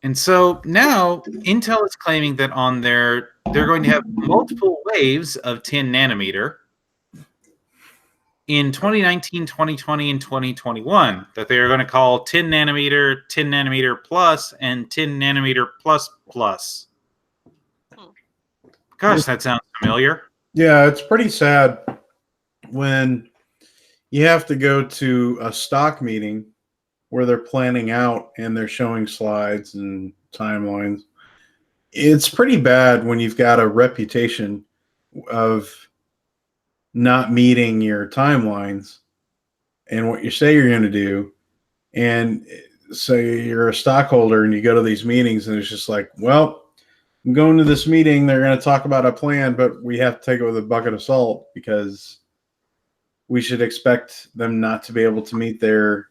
And so now Intel is claiming that on they're going to have multiple waves of 10 nanometer in 2019, 2020, and 2021 that they are going to call 10 nanometer plus, and 10 nanometer plus plus. Gosh, that sounds familiar. Yeah, it's pretty sad when you have to go to a stock meeting where they're planning out and they're showing slides and timelines. It's pretty bad when you've got a reputation of not meeting your timelines and what you say you're going to do. And so you're a stockholder and you go to these meetings and it's just like, well, I'm going to this meeting. They're going to talk about a plan, but we have to take it with a bucket of salt because we should expect them not to be able to meet their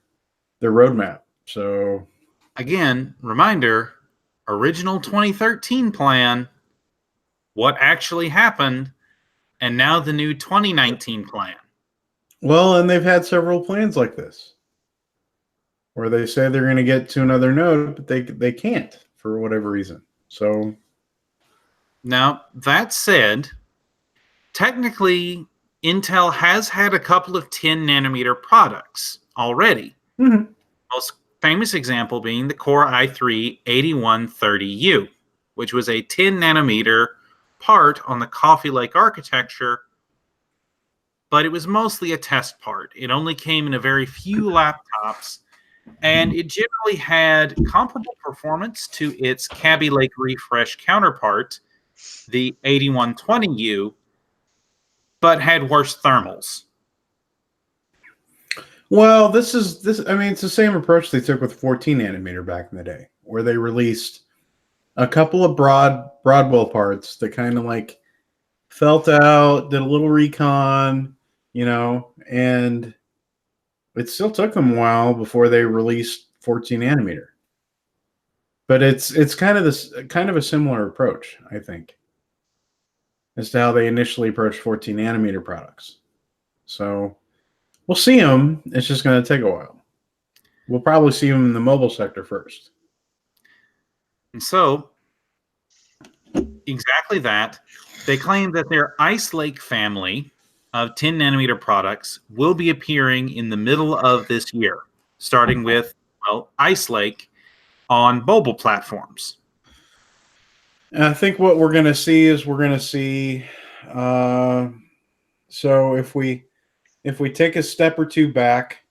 roadmap. So again, reminder, original 2013 plan, what actually happened, and now the new 2019 plan. Well, and they've had several plans like this where they say they're going to get to another node, but they can't for whatever reason. So now, that said, technically, Intel has had a couple of 10 nanometer products already. Mm-hmm. Most famous example being the Core i3-8130U, which was a 10 nanometer part on the Coffee Lake architecture, but it was mostly a test part. It only came in a very few laptops, and it generally had comparable performance to its Cabby Lake refresh counterpart, the 8120U, but had worse thermals. Well, this. I mean, it's the same approach they took with 14 nanometer back in the day, where they released a couple of Broadwell parts that kind of like felt out, did a little recon, and it still took them a while before they released 14 nanometer. But it's kind of a similar approach, I think, as to how they initially approached 14 nanometer products. So we'll see them. It's just going to take a while. We'll probably see them in the mobile sector first. And so, exactly that. They claim that their Ice Lake family of 10 nanometer products will be appearing in the middle of this year, starting with, Ice Lake on mobile platforms. And I think what we're going to see is so if we take a step or two back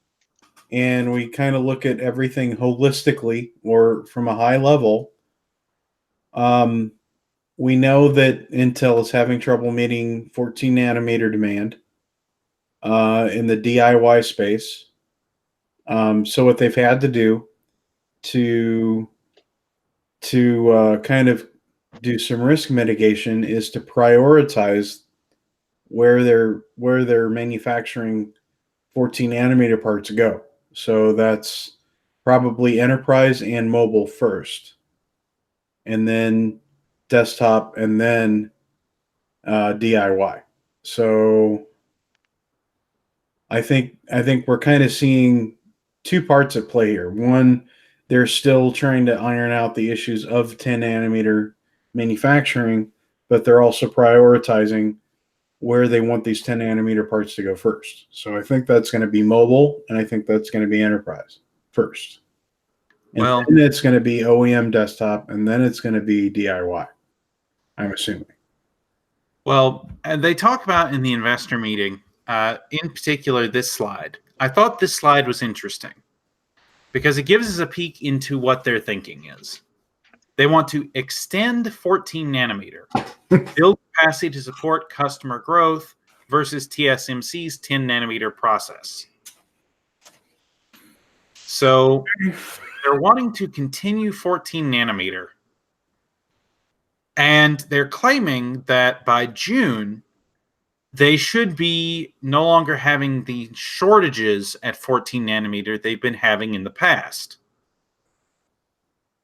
and we kind of look at everything holistically or from a high level, we know that Intel is having trouble meeting 14 nanometer demand in the DIY space. So what they've had to do to kind of do some risk mitigation is to prioritize where they're manufacturing 14 nanometer parts go. So that's probably enterprise and mobile first, and then desktop, and then DIY. So I think we're kind of seeing two parts at play here. One, they're still trying to iron out the issues of 10 nanometer manufacturing, but they're also prioritizing where they want these 10 nanometer parts to go first. So I think that's going to be mobile, and I think that's going to be enterprise first. And Well, then it's going to be OEM desktop, and then it's going to be DIY, I'm assuming. Well, they talk about in the investor meeting, in particular, this slide. I thought this slide was interesting because it gives us a peek into what their thinking is. They want to extend 14 nanometer, build capacity to support customer growth versus TSMC's 10 nanometer process. So they're wanting to continue 14 nanometer. And they're claiming that by June, they should be no longer having the shortages at 14 nanometer they've been having in the past.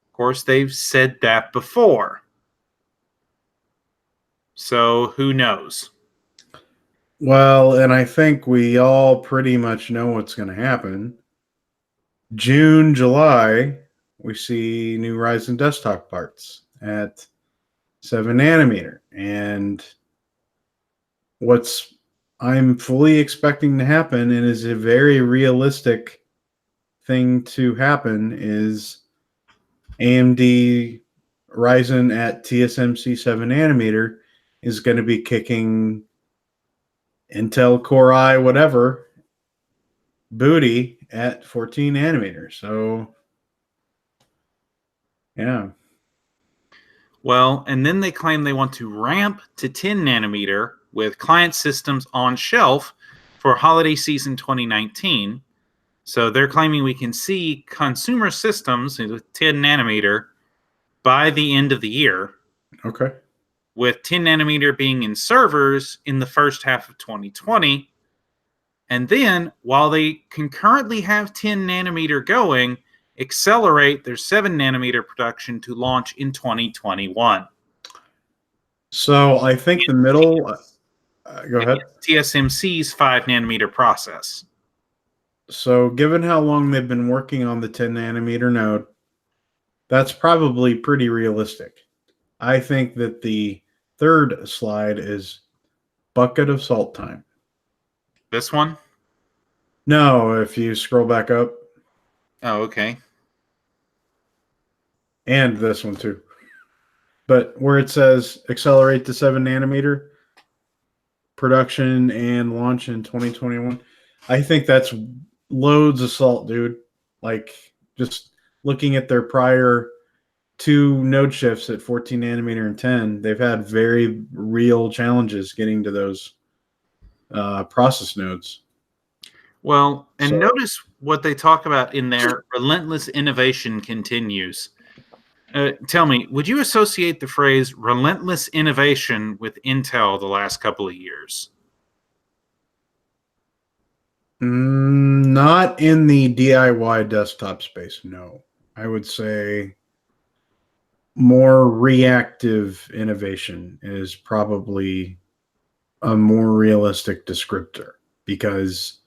Of course, they've said that before. So who knows? Well, and I think we all pretty much know what's going to happen. June, July, we see new Ryzen desktop parts at 7 nanometer. And what's I'm fully expecting to happen, and is a very realistic thing to happen, is AMD Ryzen at TSMC 7 nanometer is going to be kicking Intel Core i whatever booty at 14 nanometer. So yeah. Well, and then they claim they want to ramp to 10 nanometer with client systems on shelf for holiday season 2019. So they're claiming we can see consumer systems with 10 nanometer by the end of the year. Okay. With 10 nanometer being in servers in the first half of 2020. And then, while they concurrently have 10 nanometer going, accelerate their 7 nanometer production to launch in 2021. So I think the middle. Go ahead. TSMC's 5 nanometer process. So given how long they've been working on the 10 nanometer node, that's probably pretty realistic. I think that the third slide is bucket of salt time. This one? No, if you scroll back up. Oh, okay. And this one too. But where it says accelerate to 7 nanometer production and launch in 2021, I think that's loads of salt, dude. Like, just looking at their prior two node shifts at 14 nanometer and 10, they've had very real challenges getting to those process nodes. Well, and notice what they talk about in their relentless innovation continues. Tell me, would you associate the phrase relentless innovation with Intel the last couple of years? Not in the DIY desktop space, no. I would say more reactive innovation is probably a more realistic descriptor, because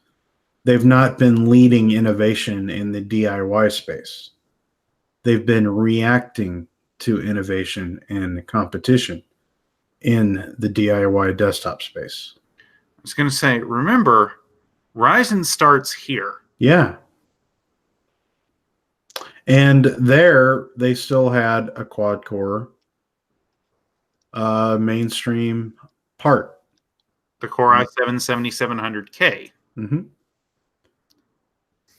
they've not been leading innovation in the DIY space. They've been reacting to innovation and competition in the DIY desktop space. I was going to say, remember, Ryzen starts here. Yeah. And there, they still had a quad-core mainstream part. The Core i7-7700K. Mm-hmm.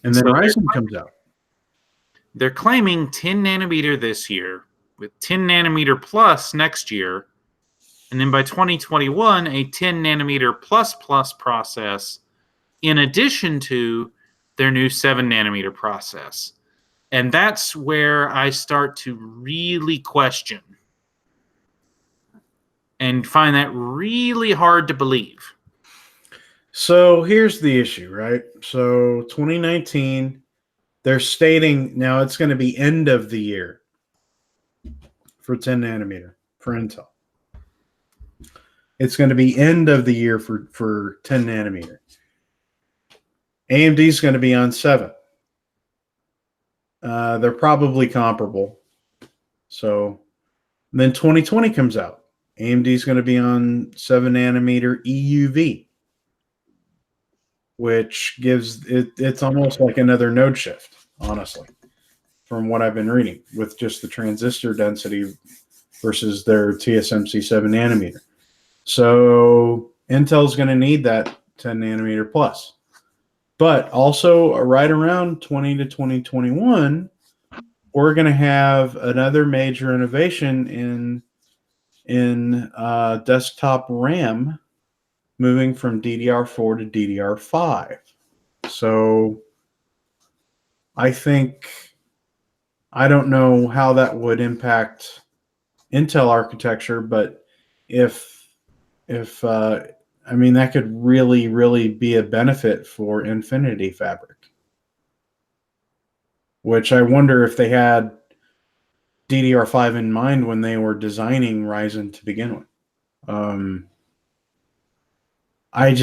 And then Ryzen comes out. They're claiming 10 nanometer this year, with 10 nanometer plus next year, and then by 2021, a 10 nanometer plus process, in addition to their new 7 nanometer process. And that's where I start to really question. and find that really hard to believe. So here's the issue, right? So 2019, they're stating now it's going to be end of the year for 10 nanometer for Intel. It's going to be end of the year for 10 nanometer. AMD is going to be on 7. They're probably comparable. So then 2020 comes out. AMD is going to be on 7 nanometer EUV, which gives it's almost like another node shift, honestly, from what I've been reading, with just the transistor density versus their TSMC 7 nanometer. So Intel's going to need that 10 nanometer plus. But also right around 20 to 2021, we're going to have another major innovation in desktop RAM, moving from DDR4 to DDR5. So I don't know how that would impact Intel architecture, but I mean, that could really, really be a benefit for Infinity Fabric, which I wonder if they had DDR5 in mind when they were designing Ryzen to begin with. I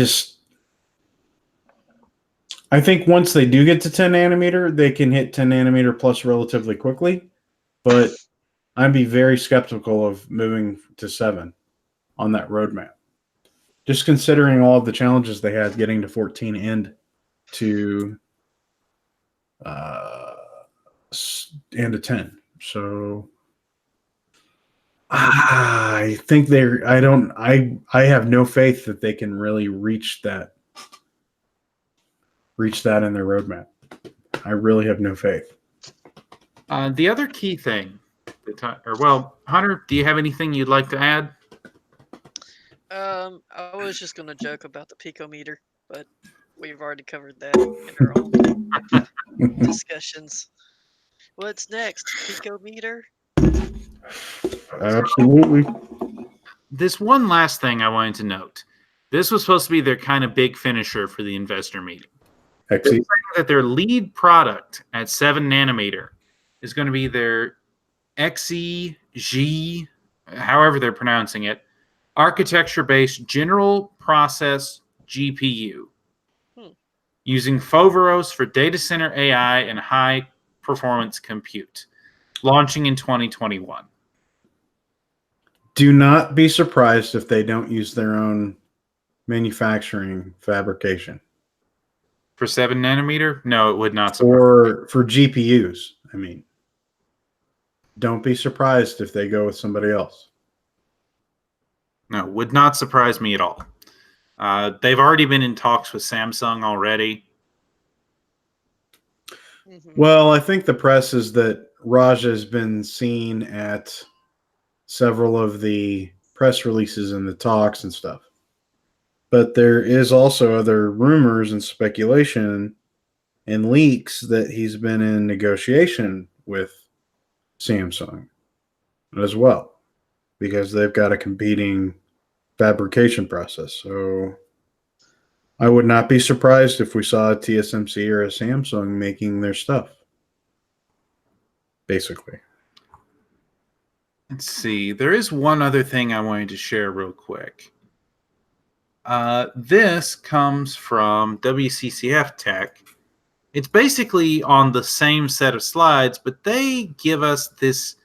think once they do get to 10 nanometer, they can hit 10 nanometer plus relatively quickly, but I'd be very skeptical of moving to 7 on that roadmap. Just considering all of the challenges they had getting to 14 and to 10. So I think I have no faith that they can really reach that in their roadmap. I really have no faith. The other key thing, Hunter, do you have anything you'd like to add? I was just gonna joke about the picometer, but we've already covered that in our own discussions. What's next? Picometer? Absolutely. This one last thing I wanted to note. This was supposed to be their kind of big finisher for the investor meeting. They're saying that their lead product at 7 nanometer is going to be their XEG, however they're pronouncing it, architecture-based general process GPU, using Foveros for data center AI and high-performance compute, launching in 2021. Do not be surprised if they don't use their own manufacturing fabrication. For 7 nanometer? No, it would not surprise. For GPUs, I mean. Don't be surprised if they go with somebody else. No, would not surprise me at all. They've already been in talks with Samsung already. Well, I think the press is that Raj has been seen at several of the press releases and the talks and stuff. But there is also other rumors and speculation and leaks that he's been in negotiation with Samsung as well, because they've got a competing fabrication process. So I would not be surprised if we saw a TSMC or a Samsung making their stuff, basically. Let's see. There is one other thing I wanted to share real quick. This comes from WCCF Tech. It's basically on the same set of slides, but they give us this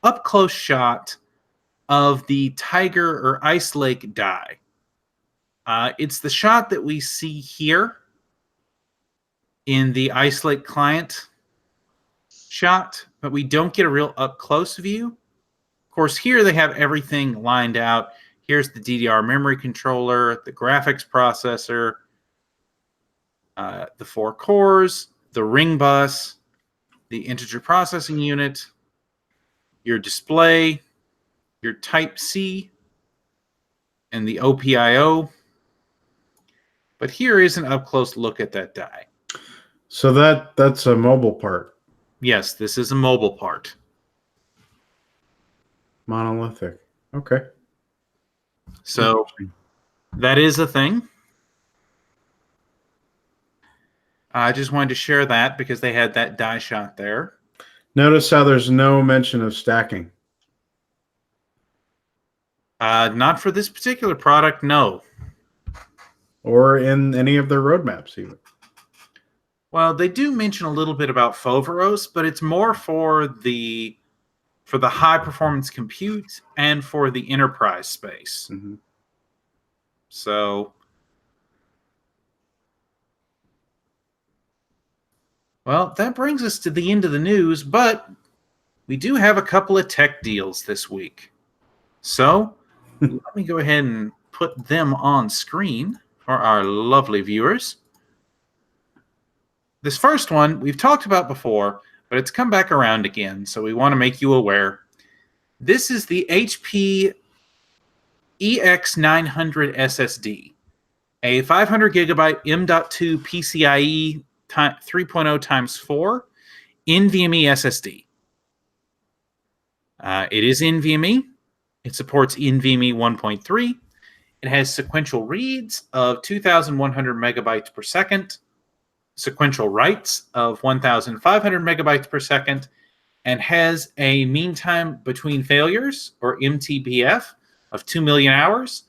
up-close shot of the Tiger or Ice Lake die. It's the shot that we see here in the Ice Lake client shot, but we don't get a real up-close view. Of course, here they have everything lined out. Here's the DDR memory controller, the graphics processor, the 4 cores, the ring bus, the integer processing unit, your display, your Type-C, and the OPIO. But here is an up-close look at that die. So that's a mobile part. Yes, this is a mobile part. Monolithic. Okay. So that is a thing. I just wanted to share that because they had that die shot there. Notice how there's no mention of stacking. Not for this particular product, no. Or in any of their roadmaps, even. Well, they do mention a little bit about Foveros, but it's more for the high performance compute and for the enterprise space. Mm-hmm. So, well, that brings us to the end of the news, but we do have a couple of tech deals this week. So, let me go ahead and put them on screen for our lovely viewers. This first one we've talked about before, but it's come back around again, so we want to make you aware. This is the HP EX900 SSD, a 500 gigabyte M.2 PCIe 3.0 times 4 NVMe SSD. It is NVMe. It supports NVMe 1.3. It has sequential reads of 2,100 megabytes per second, sequential writes of 1,500 megabytes per second, and has a mean time between failures, or MTBF, of 2 million hours,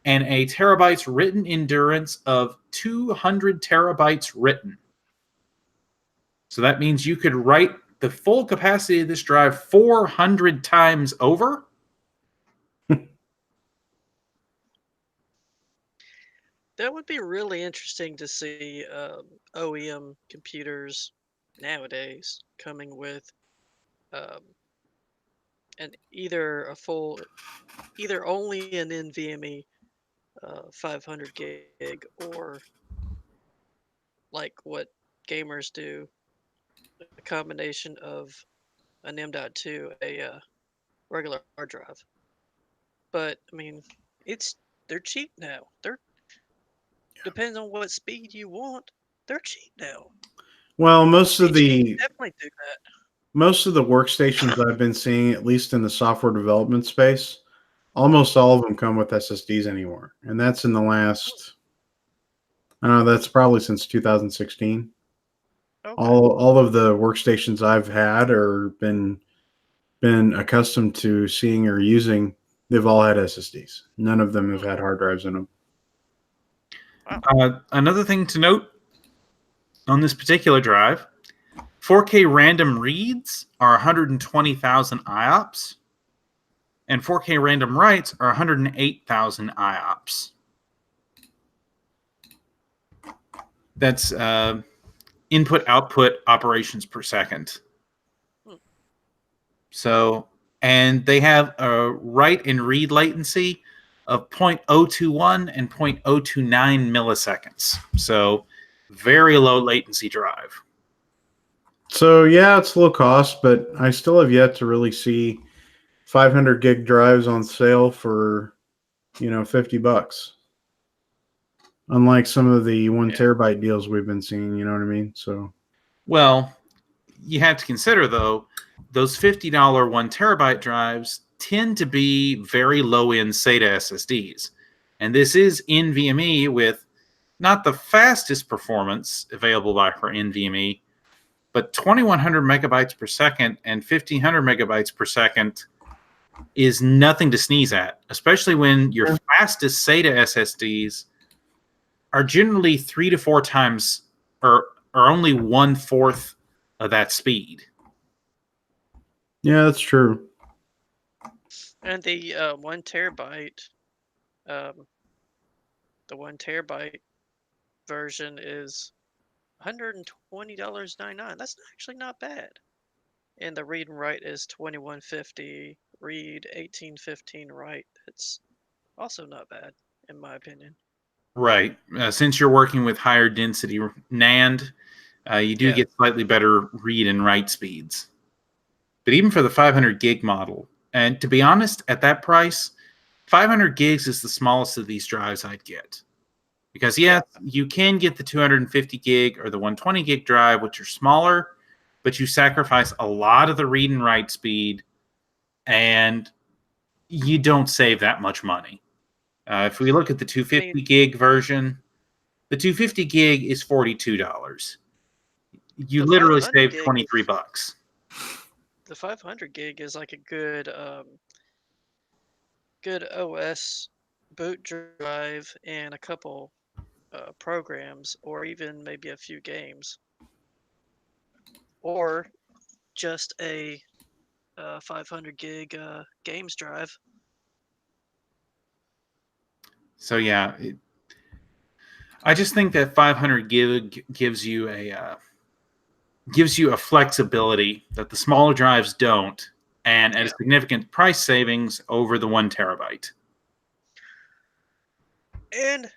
and a terabytes written endurance of 200 terabytes written. So that means you could write the full capacity of this drive 400 times over. That would be really interesting to see OEM computers nowadays coming with and either only an NVMe 500 gig, or like what gamers do, a combination of an M.2, a regular hard drive. But I mean, they're cheap now. Depends on what speed you want. They're cheap now. Well, most of HP the definitely do that. most of the workstations I've been seeing, at least in the software development space, almost all of them come with SSDs anymore, and that's in the last. I don't know. That's probably since 2016. Okay. All of the workstations I've had or been accustomed to seeing or using, they've all had SSDs. None of them have had hard drives in them. Another thing to note on this particular drive, 4K random reads are 120,000 IOPS, and 4K random writes are 108,000 IOPS. That's input-output operations per second. So, and they have a write and read latency of 0.021 and 0.029 milliseconds. So, very low latency drive. So yeah, it's low cost, but I still have yet to really see 500 gig drives on sale for, $50. Unlike some of the 1 terabyte deals we've been seeing, you know what I mean? So, well, you have to consider though, those $50 1 terabyte drives tend to be very low end SATA SSDs. And this is NVMe with not the fastest performance available for NVMe, but 2,100 megabytes per second and 1,500 megabytes per second is nothing to sneeze at, especially when your fastest SATA SSDs are generally 3 to 4 times or only 1/4 of that speed. yeah, that's true. And the 1 terabyte, the 1 terabyte version is $120.99. That's actually not bad. And the read and write is 2150 read, 1815 write. It's also not bad, in my opinion. Right. Since you're working with higher density NAND, you do get slightly better read and write speeds. But even for the 500 gig model, and to be honest, at that price, 500 gigs is the smallest of these drives I'd get. Because yes, you can get the 250 gig or the 120 gig drive, which are smaller, but you sacrifice a lot of the read and write speed, and you don't save that much money. If we look at the 250 gig version, the 250 gig is $42. You The literally 500 save gig 23 is- bucks. The 500 gig is like a good OS boot drive and a couple programs, or even maybe a few games, or just a 500 gig games drive. So yeah, I just think that 500 gig gives you a flexibility that the smaller drives don't, and at a Yeah. significant price savings over the 1 terabyte. And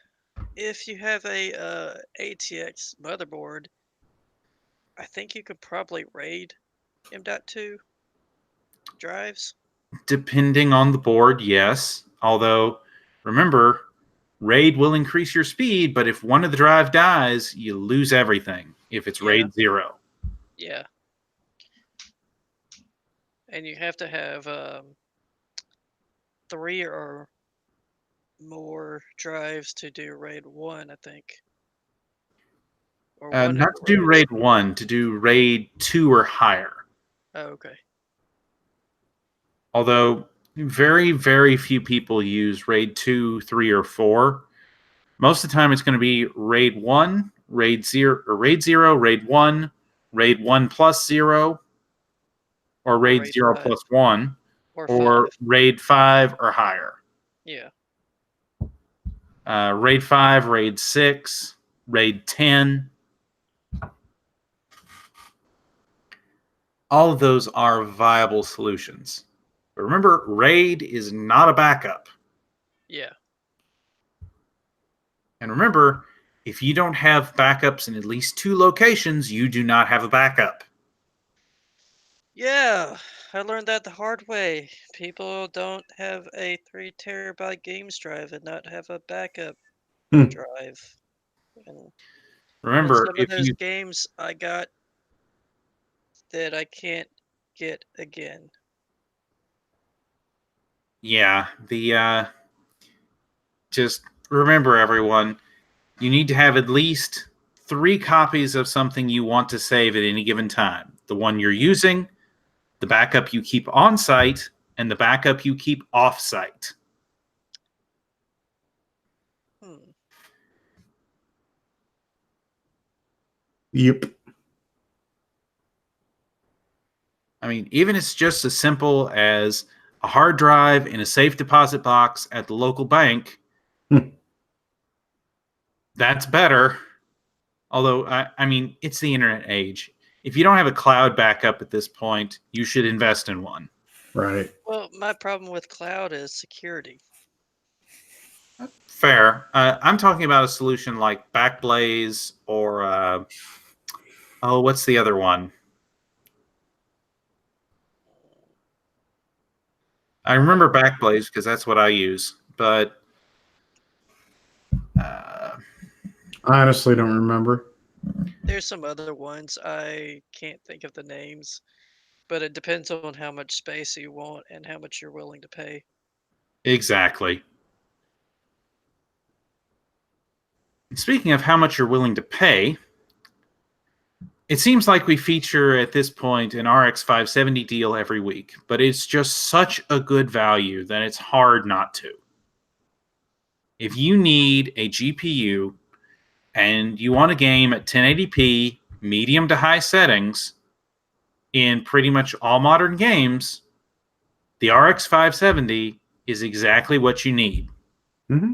if you have a ATX motherboard, I think you could probably RAID M.2 drives. Depending on the board, yes. Although, remember, RAID will increase your speed, but if one of the drive dies, you lose everything if it's Yeah. RAID 0. Yeah. And you have to have 3 or more drives to do RAID 1, I think. Or one Not to do RAID 1, to do RAID 2 or higher. Oh, okay. Although very, very few people use RAID 2, 3, or 4. Most of the time it's going to be RAID 1, RAID 0, or RAID 0, RAID 1, RAID 1 plus 0, or RAID RAID 0 5. plus 1, Or or 5. RAID 5 or higher. Yeah. RAID 5, RAID 6, RAID 10. All of those are viable solutions. But remember, RAID is not a backup. Yeah. And remember, if you don't have backups in at least 2 locations, you do not have a backup. Yeah. I learned that the hard way. People don't have a 3 terabyte games drive and not have a backup drive. And Remember, some of if those you games I got that I can't get again. just remember, everyone, you need to have at least 3 copies of something you want to save at any given time. The one you're using, the backup you keep on site, and the backup you keep off site. Yep. I mean, even it's just as simple as a hard drive in a safe deposit box at the local bank. That's better. Although, I mean, it's the internet age. If you don't have a cloud backup at this point, you should invest in one. Right. Well, my problem with cloud is security. Fair. I'm talking about a solution like Backblaze or, what's the other one? I remember Backblaze because that's what I use. But I honestly don't remember. There's some other ones. I can't think of the names, but it depends on how much space you want and how much you're willing to pay. exactly. Speaking of how much you're willing to pay, it seems like we feature at this point an RX 570 deal every week, but it's just such a good value that it's hard not to. If you need a GPU and you want a game at 1080p, medium to high settings, in pretty much all modern games, the RX 570 is exactly what you need. Mm-hmm.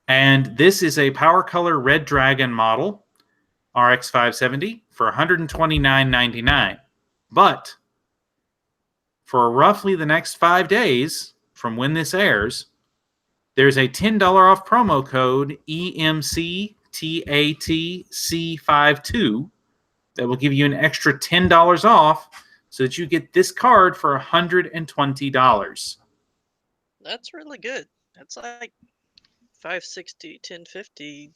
And this is a Power Color Red Dragon model, RX 570, for $129.99. But for roughly the next 5 days from when this airs, there's a $10 off promo code EMCTATC52 that will give you an extra $10 off so that you get this card for $120. That's really good. That's like 560, 1050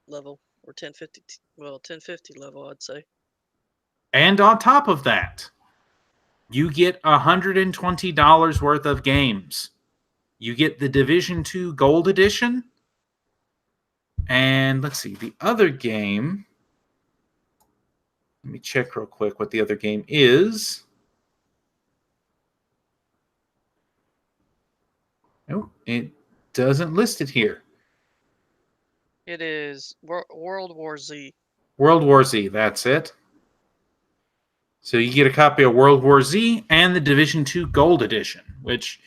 level, or 1050, 1050 level, I'd say. And on top of that, you get $120 worth of games. You get the Division 2 Gold Edition. And let's see, the other game. Let me check real quick what the other game is. Oh, it doesn't list it here. It is World War Z. World War Z, that's it. So you get a copy of World War Z and the Division 2 Gold Edition, which,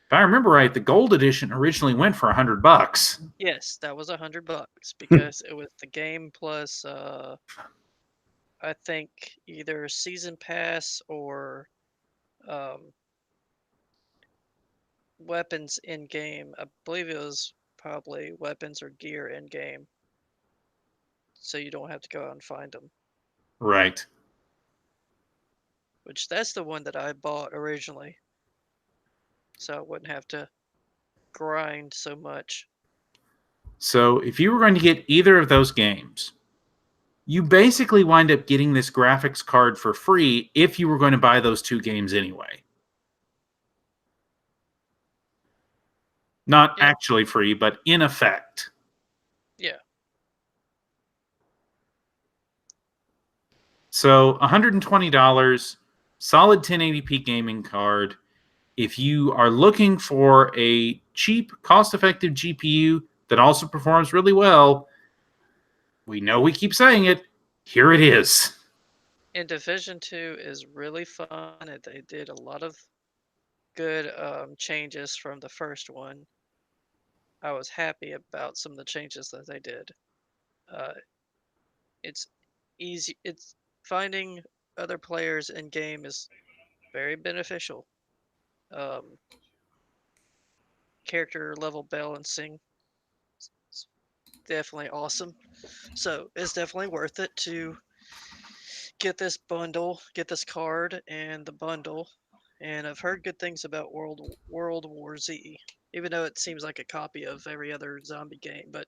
if I remember right, the Gold Edition originally went for $100. Yes, that was $100 because it was the game plus, I think either season pass or weapons in game. I believe it was probably weapons or gear in game, so you don't have to go out and find them. Right. Which that's the one that I bought originally, so I wouldn't have to grind so much. So if you were going to get either of those games, you basically wind up getting this graphics card for free if you were going to buy those two games anyway. Not actually free, but in effect. Yeah. So $120, solid 1080p gaming card. If you are looking for a cheap, cost-effective GPU that also performs really well, we know we keep saying it, here it is. And Division 2 is really fun. They did a lot of good changes from the first one. I was happy about some of the changes that they did. It's easy. It's finding other players in game is very beneficial. Character level balancing is definitely awesome. So it's definitely worth it to get this bundle, get this card and the bundle. And I've heard good things about World War Z, even though it seems like a copy of every other zombie game, but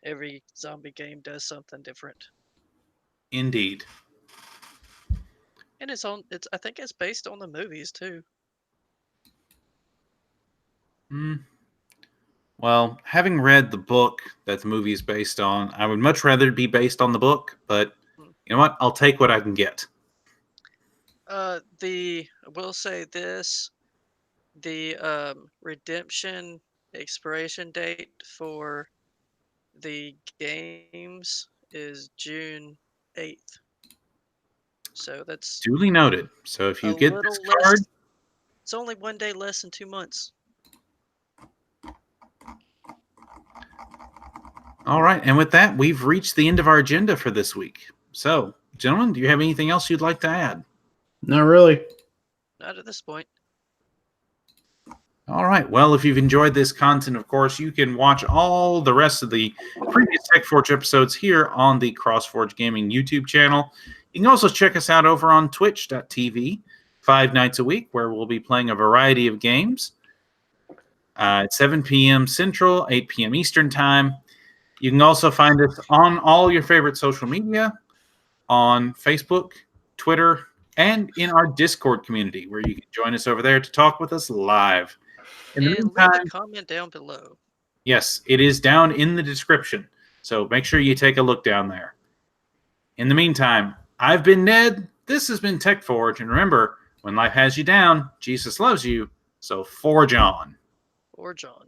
every zombie game does something different. Indeed. And I think it's based on the movies too. Well, having read the book that the movie is based on, I would much rather it be based on the book, but you know what? I'll take what I can get. I will say this, the redemption expiration date for the games is June 8th. So that's duly noted. So if you get this card, it's only 1 day less than 2 months. All right. And with that, we've reached the end of our agenda for this week. So, gentlemen, do you have anything else you'd like to add? Not really. Not at this point. All right. Well, if you've enjoyed this content, of course, you can watch all the rest of the previous TechForge episodes here on the CrossForge Gaming YouTube channel. You can also check us out over on twitch.tv 5 nights a week, where we'll be playing a variety of games at 7 p.m. Central, 8 p.m. Eastern Time. You can also find us on all your favorite social media, on Facebook, Twitter, and in our Discord community, where you can join us over there to talk with us live. And leave a comment down below. Yes, it is down in the description, so make sure you take a look down there. In the meantime, I've been Ned, this has been TechForge, and remember, when life has you down, Jesus loves you, so forge on. Forge on.